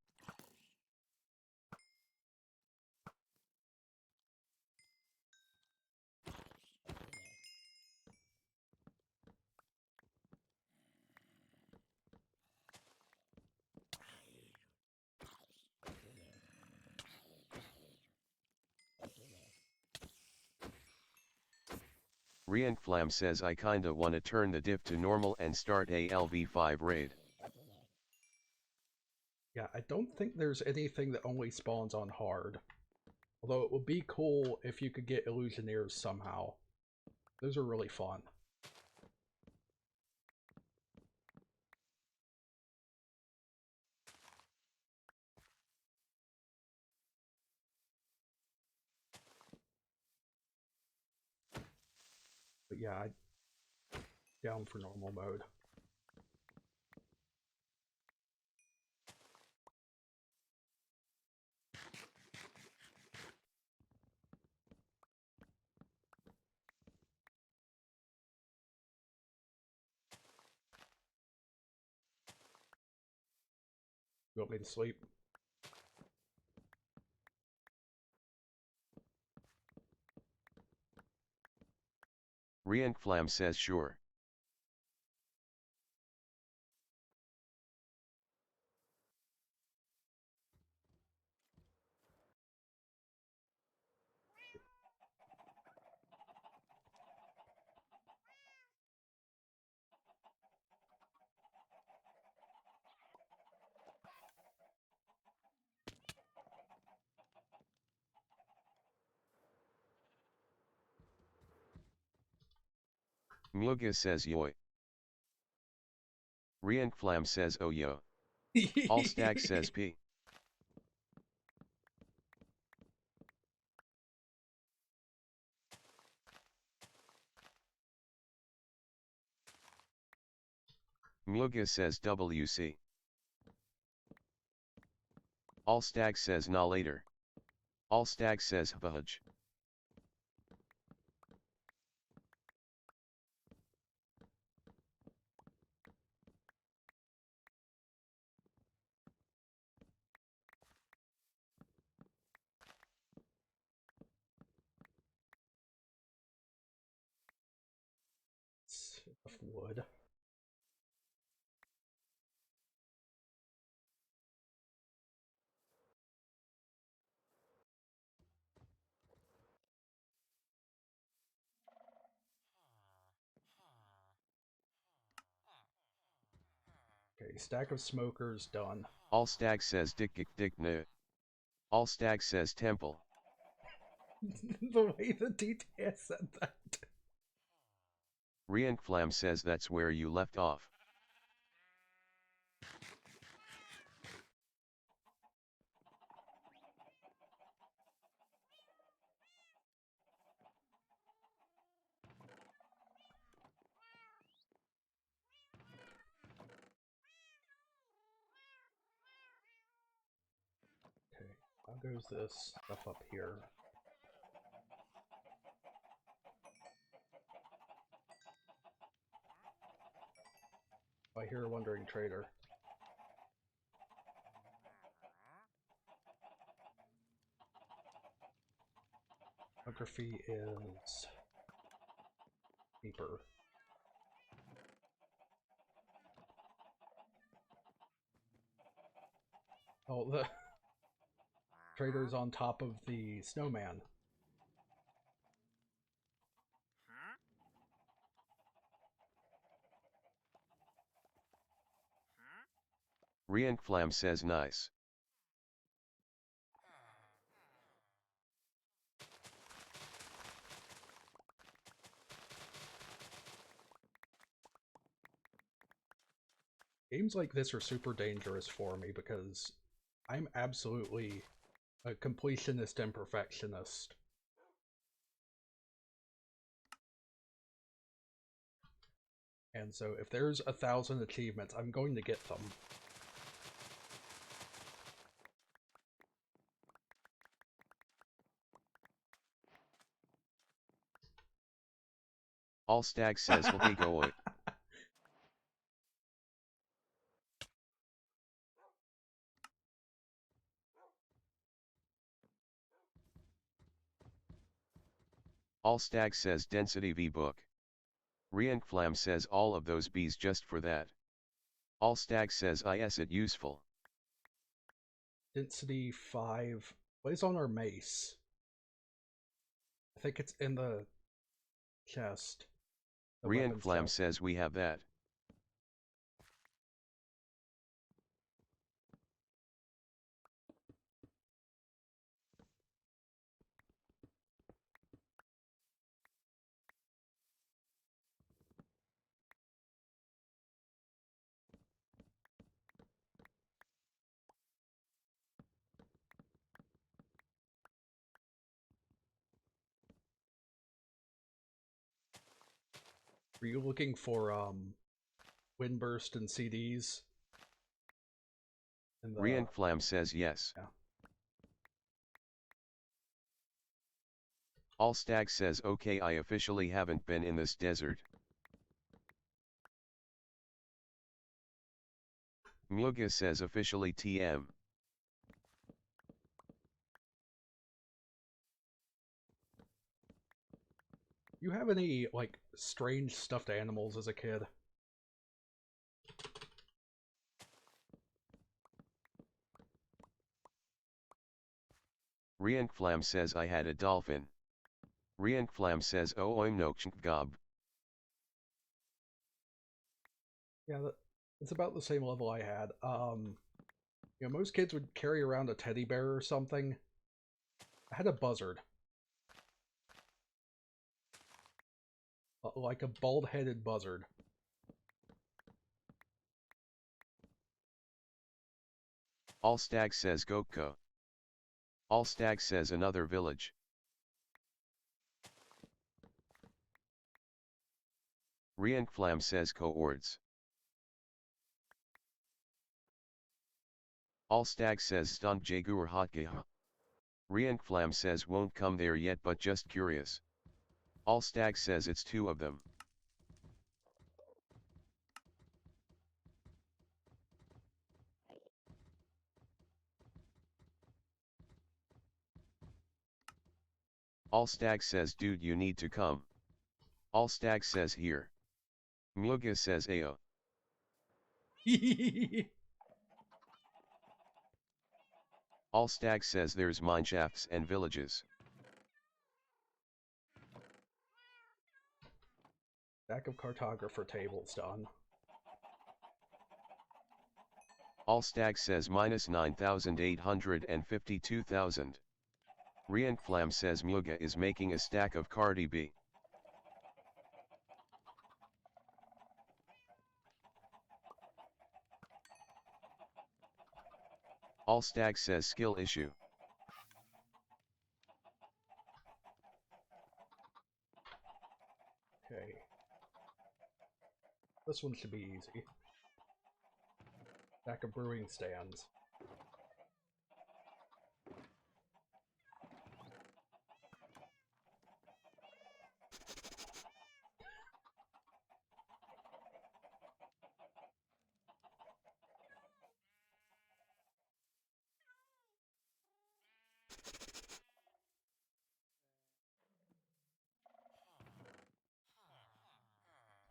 Rientflam says I kinda wanna turn the diff to normal and start a LV5 raid. Yeah, I don't think there's anything that only spawns on hard. Although it would be cool if you could get Illusioneers somehow. Those are really fun. But yeah, I'm down for normal mode. You want me to sleep? Rientflam says sure. Muga says yoy. Rientflam says oh yo. All Stacc says p. Muga says WC. All Stacc says nah later. All Stacc says hbahj. Enough wood. Okay, stack of smokers done. All Stacc says dick no. All Stacc says temple. The way the detail said that. Rientflam says that's where you left off. Okay, how goes this stuff up here? I hear a wandering trader. Geography is deeper. Oh, the trader's on top of the snowman. Rientflam says nice. Games like this are super dangerous for me because I'm absolutely a completionist and perfectionist. And so if there's 1,000 achievements, I'm going to get them. All Stacc says hey go. All Stacc says density V book. Rienflam says all of those B's just for that. All Stacc says is it useful. Density 5. What is on our mace? I think it's in the chest. The weapons Rienflam chest. says we have that. Were you looking for Windburst and CDs? In the Rienflam says yes. yeah. All Stacc says okay, I officially haven't been in this desert. Muga says officially TM. You have any like strange stuffed animals as a kid? Rienflam says I had a dolphin. Rienflam says oh I'm no gob. Yeah, it's about the same level I had. You know, most kids would carry around a teddy bear or something. I had a buzzard. Like a bald-headed buzzard. All Stacc says Gokko. All Stacc says another village. Rienflam says coords. All Stacc says stunt Jagur Hotgeha. Rienflam says won't come there yet but just curious. All Stacc says it's two of them. All Stacc says dude you need to come. All Stacc says here. Muga says ayo. All Stacc says there's mineshafts and villages. Stack of cartographer tables done. All Stacc says minus 9,852,000. Rienflam says Muga is making a stack of Cardi B. All Stacc says skill issue. Okay. This one should be easy. Stack of brewing stands.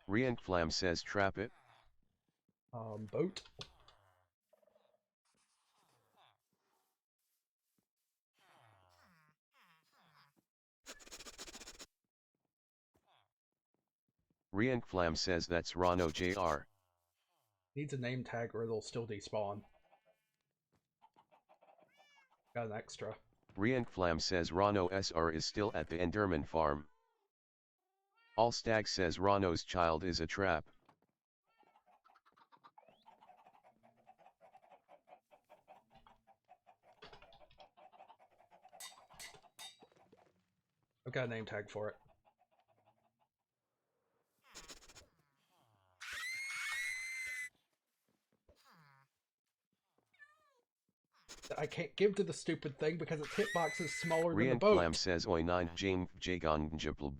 Rienflam says trap it. Boat. Rienflam says that's Rano Jr. Needs a name tag or it'll still despawn. Got an extra. Rienflam says Rano SR is still at the Enderman farm. All Stacc says Rano's child is a trap. I've got a name tag for it. I can't give to the stupid thing because its hitbox is smaller than the boat. Rienflam says Oi 9 Jame Jagon Jiblb.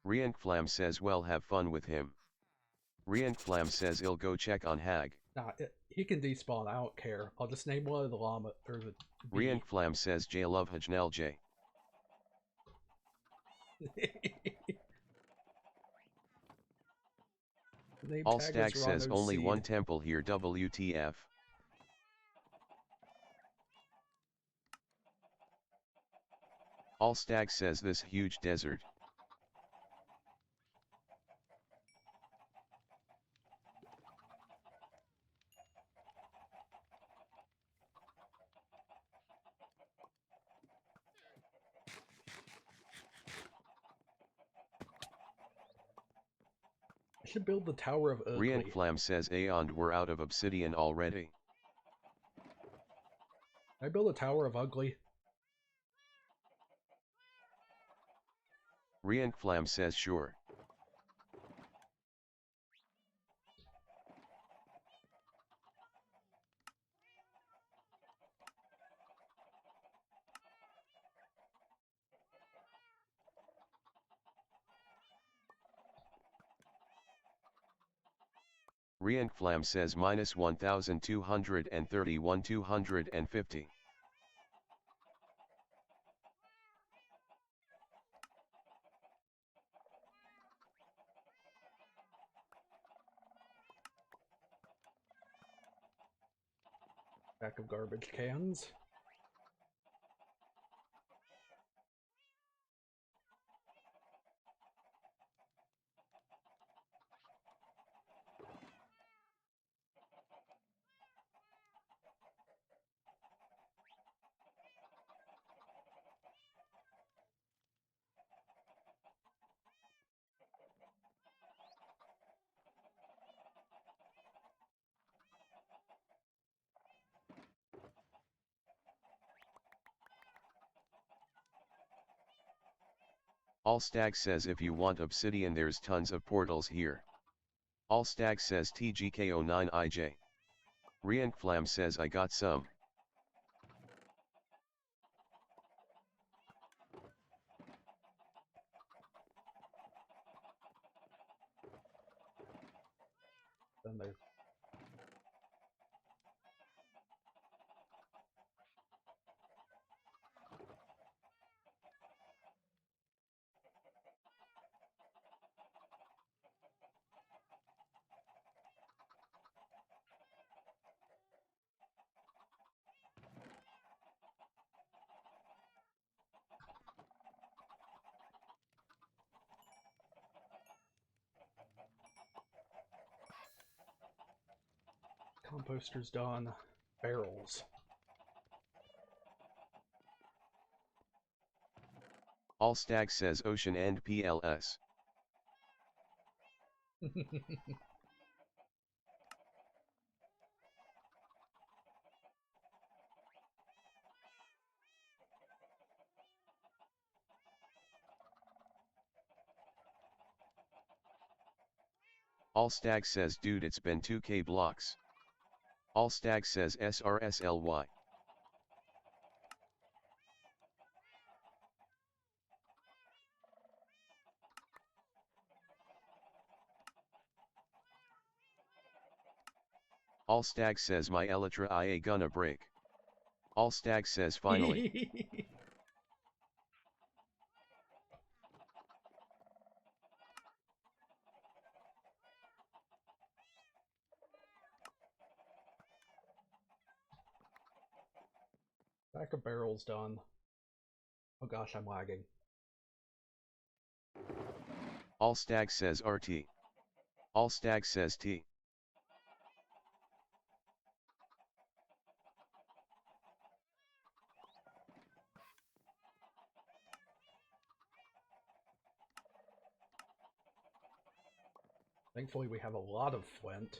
Rienflam says well have fun with him. Rienflam says he'll go check on Hag. Nah, he can despawn, I don't care. I'll just name one of the llama, or the bee. Rienflam says J love Hajnel J. Name All tag is Stacc says Rano's only one seed. temple here WTF. All Stacc says this huge desert. I should build the Tower of Ugly. Rienflam says Aeond we're out of obsidian already. I build a Tower of Ugly. Rienflam says sure. Rienflam says minus 1231 250. Stack of garbage cans. All Stacc says if you want obsidian there's tons of portals here. All Stacc says TGK09IJ. Rienflam says I got some. Then there. Composter's done. Barrels. All Stacc says ocean and PLS. All Stacc says dude it's been 2k blocks. All Stacc says SRSLY. All Stacc says my elytra IA gonna break. All Stacc says finally. Stack of barrels done. Oh gosh, I'm lagging. All Stacc says RT. All Stacc says T. Thankfully we have a lot of flint.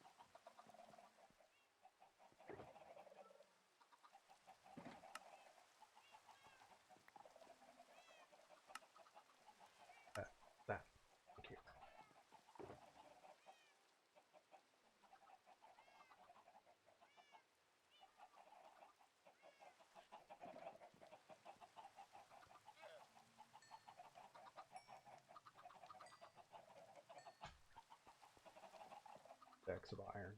That. Thank you. Stacks of iron.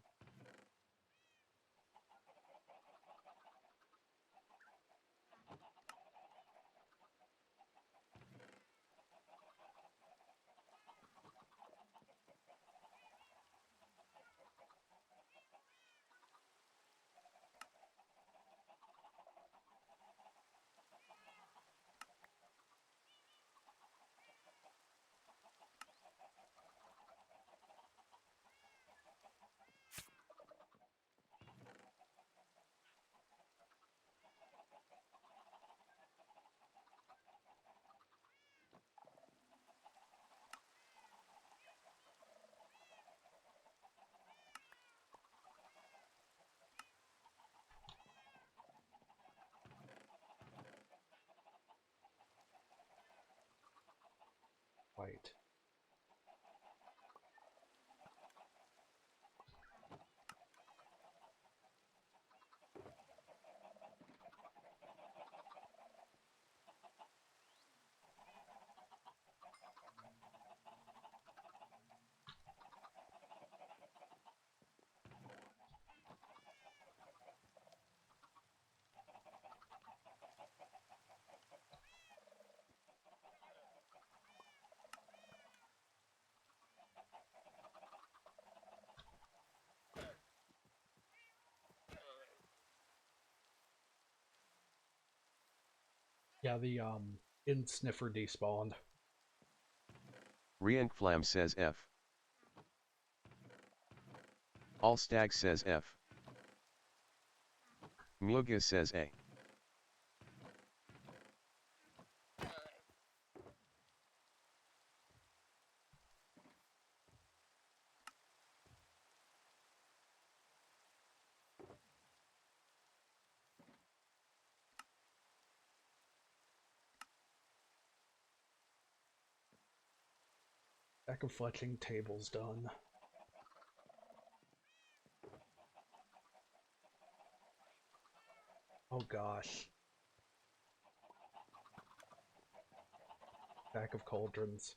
White. Yeah, the in sniffer despawned. Riankflam says F. Allstag says F. Muga says A. Stack of fletching tables done. Oh gosh. Stack of cauldrons.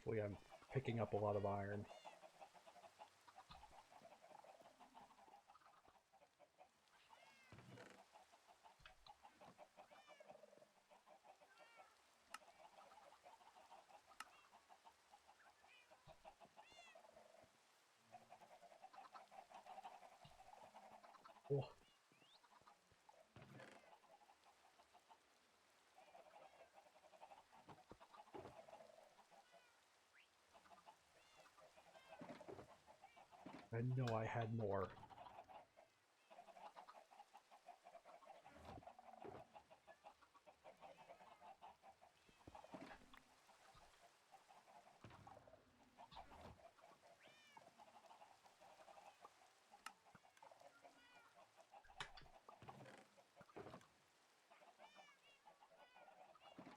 Thankfully I'm picking up a lot of iron. Oh. I know I had more.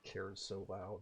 Cares so loud.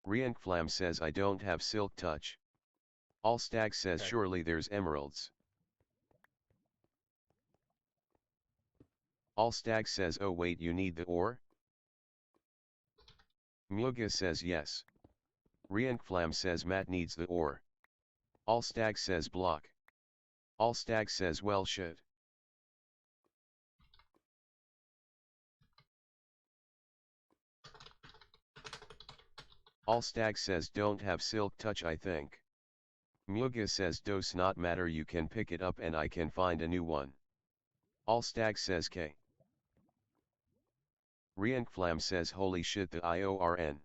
Rienflam says I don't have silk touch. All Stacc says Okay. surely there's emeralds. All Stacc says oh wait you need the ore? Muga says yes. Rienflam says Matt needs the ore. All Stacc says block. All Stacc says well should. All Stacc says don't have silk touch I think. Muga says does not matter you can pick it up and I can find a new one. All Stacc says K. Rienflam says holy shit the IORN.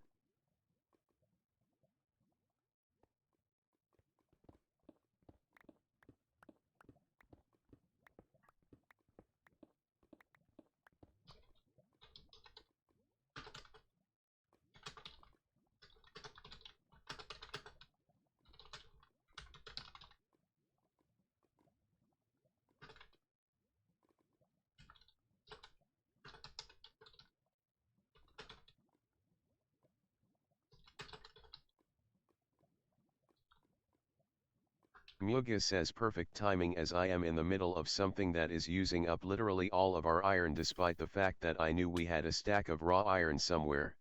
Muga says perfect timing as I am in the middle of something that is using up literally all of our iron despite the fact that I knew we had a stack of raw iron somewhere.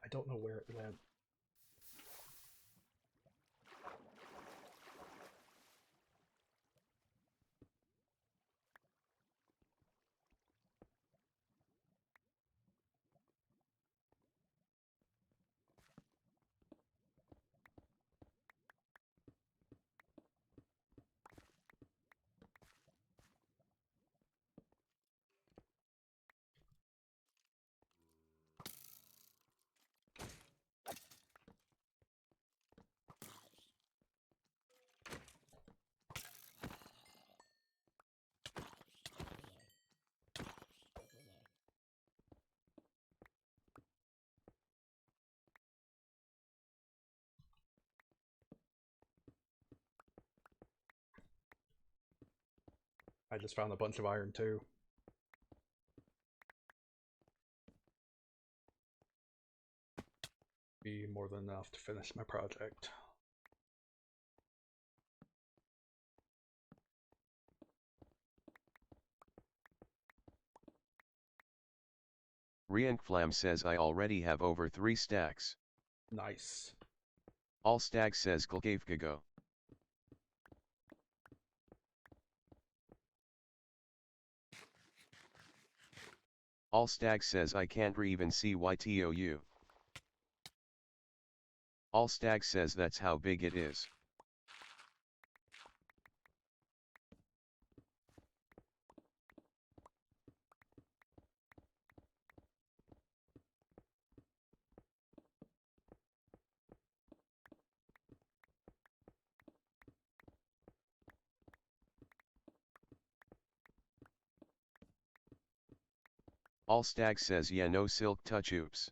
I don't know where it went. I just found a bunch of iron too. Be more than enough to finish my project. Rienflam says I already have over 3 stacks. Nice. All Stacc says Glgavkago. All Stacc says I can't even see YTOU. All Stacc says that's how big it is. All Stacc says yeah no silk touch oops.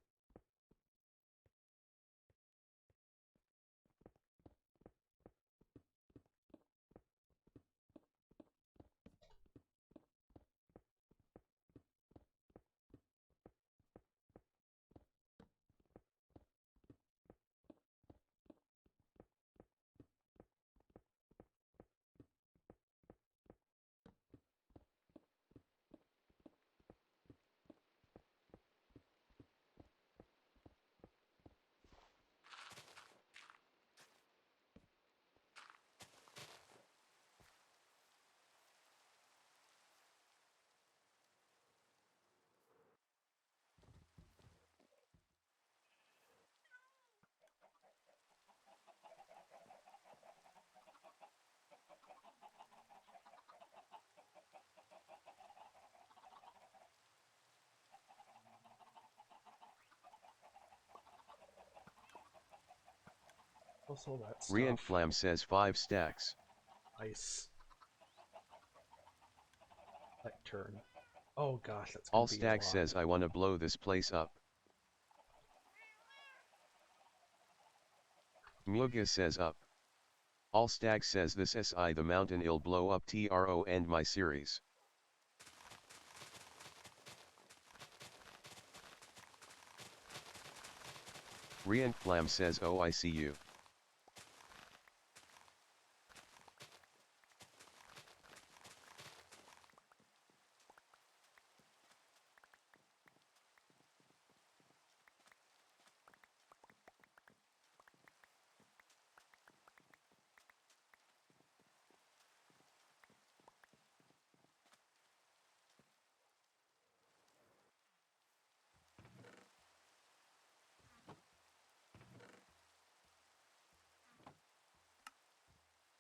What's all that stuff? Rienflam says 5 stacks. Nice. Lectern. Oh gosh, that's All gonna be a Stacc lot. says I wanna blow this place up. Muga says up. All Stacc says this SI the mountain ill blow up TRO end my series. Rienflam says oh I see you.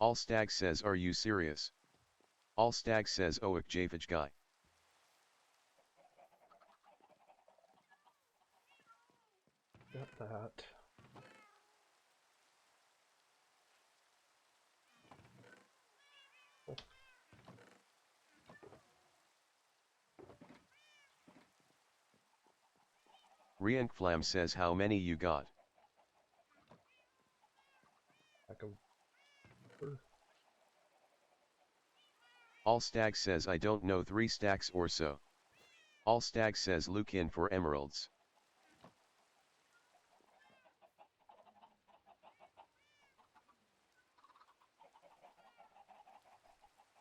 All Stacc says are you serious? All Stacc says oak Javage guy. Got that. Oh, Rienflam says how many you got? back of... All Stacc says I don't know 3 stacks or so. All Stacc says look in for emeralds.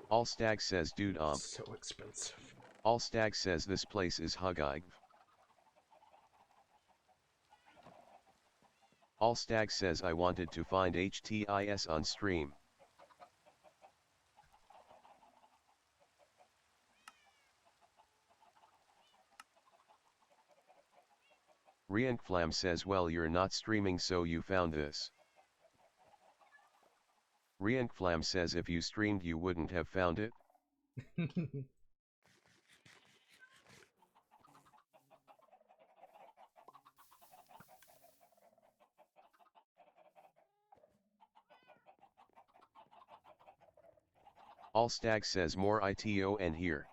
All Stacc says dude so expensive. All Stacc says this place is Hugig. All Stacc says I wanted to find HTIS on stream. Rienflam says well you're not streaming so you found this. Rienflam says if you streamed you wouldn't have found it. All Stacc says more ITON here.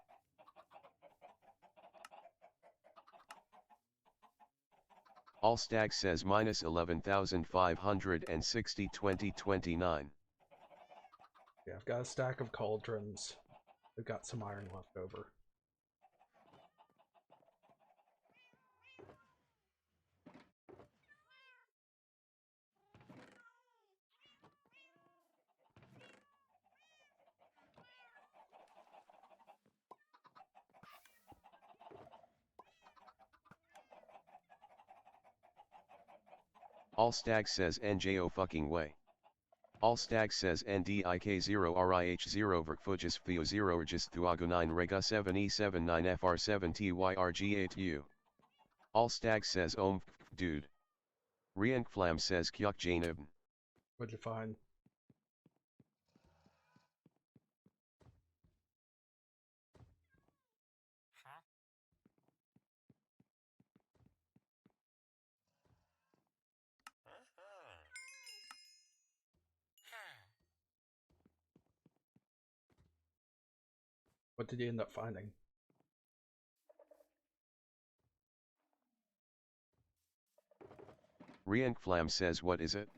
All Stacc says minus 11,560 2029. Yeah, I've got a stack of cauldrons. I've got some iron left over. All Stacc says NJO fucking way. All Stacc says NDIK0RIH0 Verkfujas Theo 0 Regis Thuago 9 Rega 7E79 FR7 TYRG8U. All Stacc says dude. Rienflam says Kyuk Janib. What'd you find? What did you end up finding? Rienflam says what is it?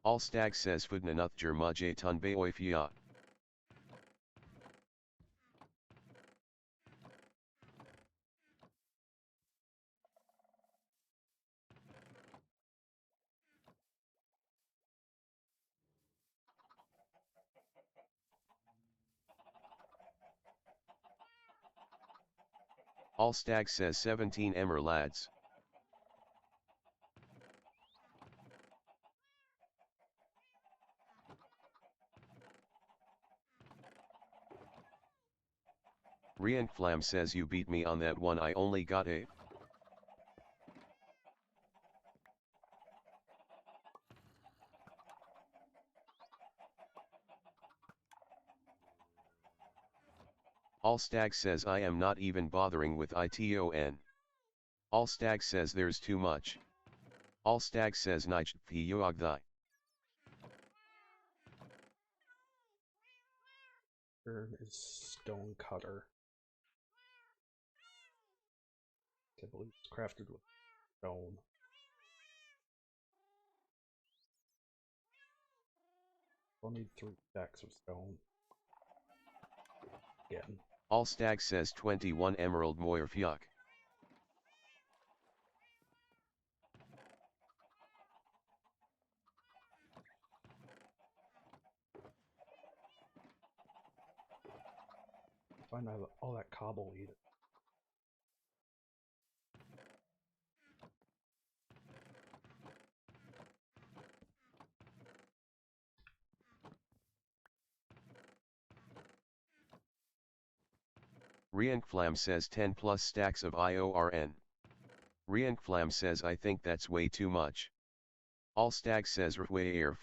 All Stacc says Fudnanuth Jermaje Tunbe Oifia. All Stacc says 17 Emer lads. Rienflam says you beat me on that one I only got 8. All Stacc says I am not even bothering with ITON. All Stacc says there's too much. All Stacc says Nich Thiyogthai. Where is stone cutter? I believe it's crafted with stone. I'll need 3 stacks of stone. Again. All Stacc says 21 Emerald Moirf yuck. Find out all that cobble eat it. Riankflam says 10 plus stacks of IORN. Riankflam says I think that's way too much. All Stacc says Rwayirf.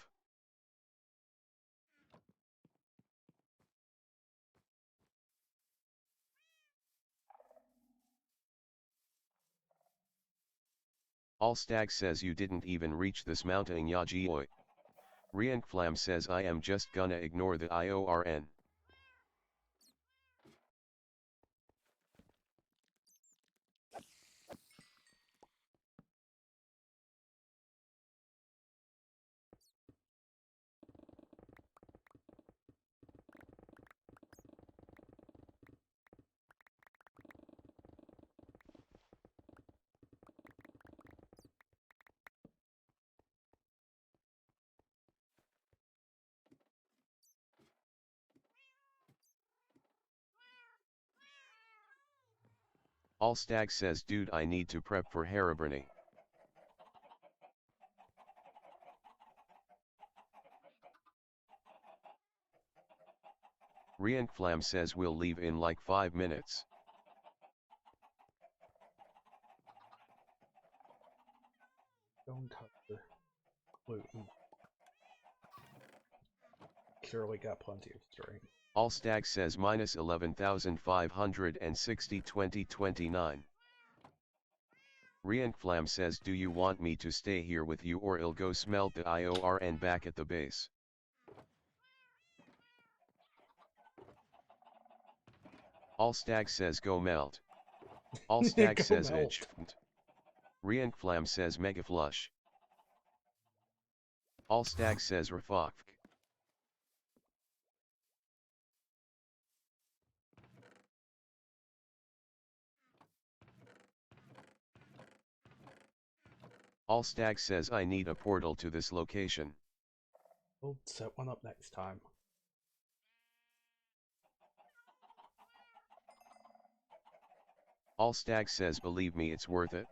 All Stacc says you didn't even reach this mountain Yajioi. Riankflam says I am just gonna ignore the IORN. All Stacc says dude I need to prep for Herobrine. Riankflam says we'll leave in like 5 minutes. Stone cutter. Gluten. Surely got plenty of string. All Stacc says minus 11,560 2029. Riankflam says do you want me to stay here with you or I'll go smelt the IORN back at the base. All Stacc says go melt. All Stacc Go says melt. itch. Riankflam says mega flush. All Stacc says refok. All Stacc says I need a portal to this location. We'll set one up next time. All Stacc says believe me it's worth it.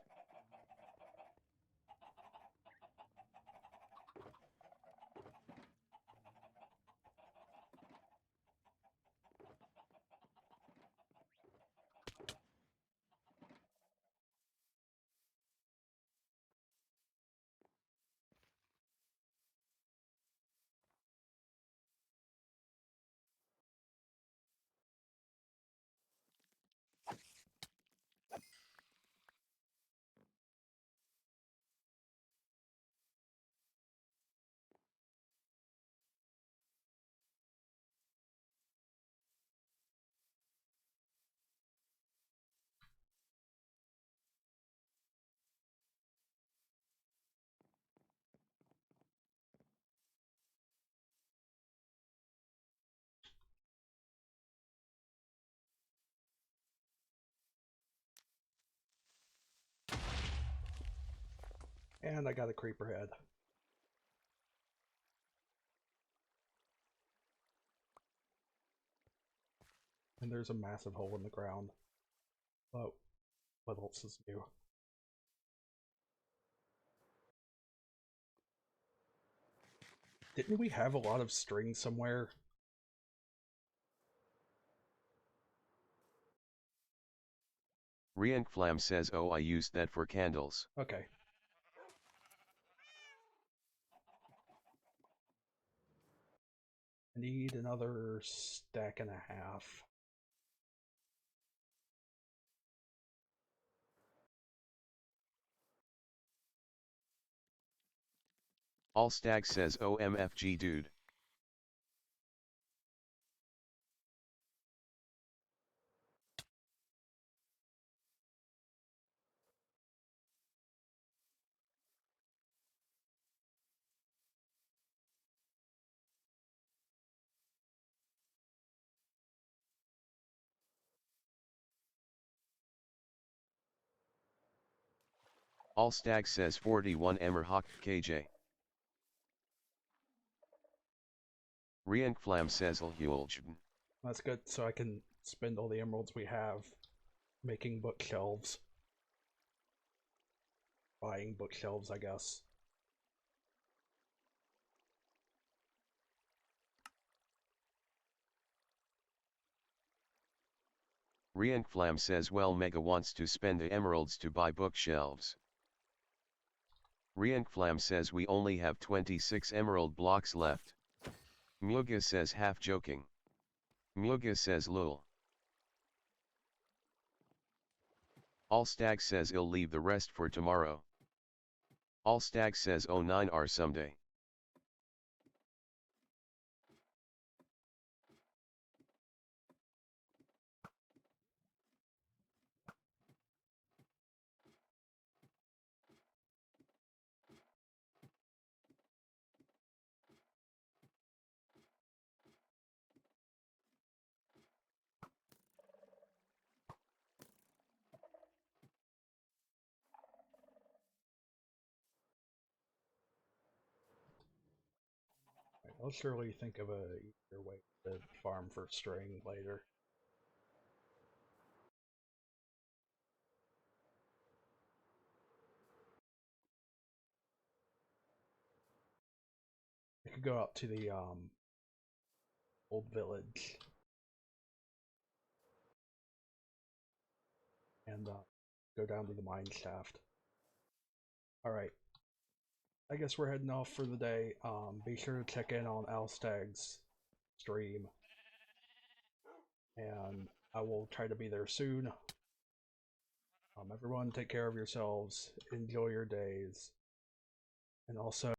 And I got a creeper head. And there's a massive hole in the ground. But what else is new? Didn't we have a lot of string somewhere? Riankflam says oh I used that for candles. Okay. I need another stack and a half. All Stacc says OMFG dude. All Stacc says 41 Emerhawk KJ. Rienflam says Lhulj. That's good, so I can spend all the emeralds we have making bookshelves. Buying bookshelves, I guess. Rienflam says well Mega wants to spend the emeralds to buy bookshelves. Rienflam says we only have 26 emerald blocks left. Muga says half joking. Muga says lul. All Stacc says he'll leave the rest for tomorrow. All Stacc says 09 are someday. I'll surely think of a easier way to farm for string later. I could go out to the old village and go down to the mine shaft. Alright, I guess we're heading off for the day. Be sure to check in on Alstag's stream, and I will try to be there soon. Everyone, take care of yourselves, enjoy your days, and also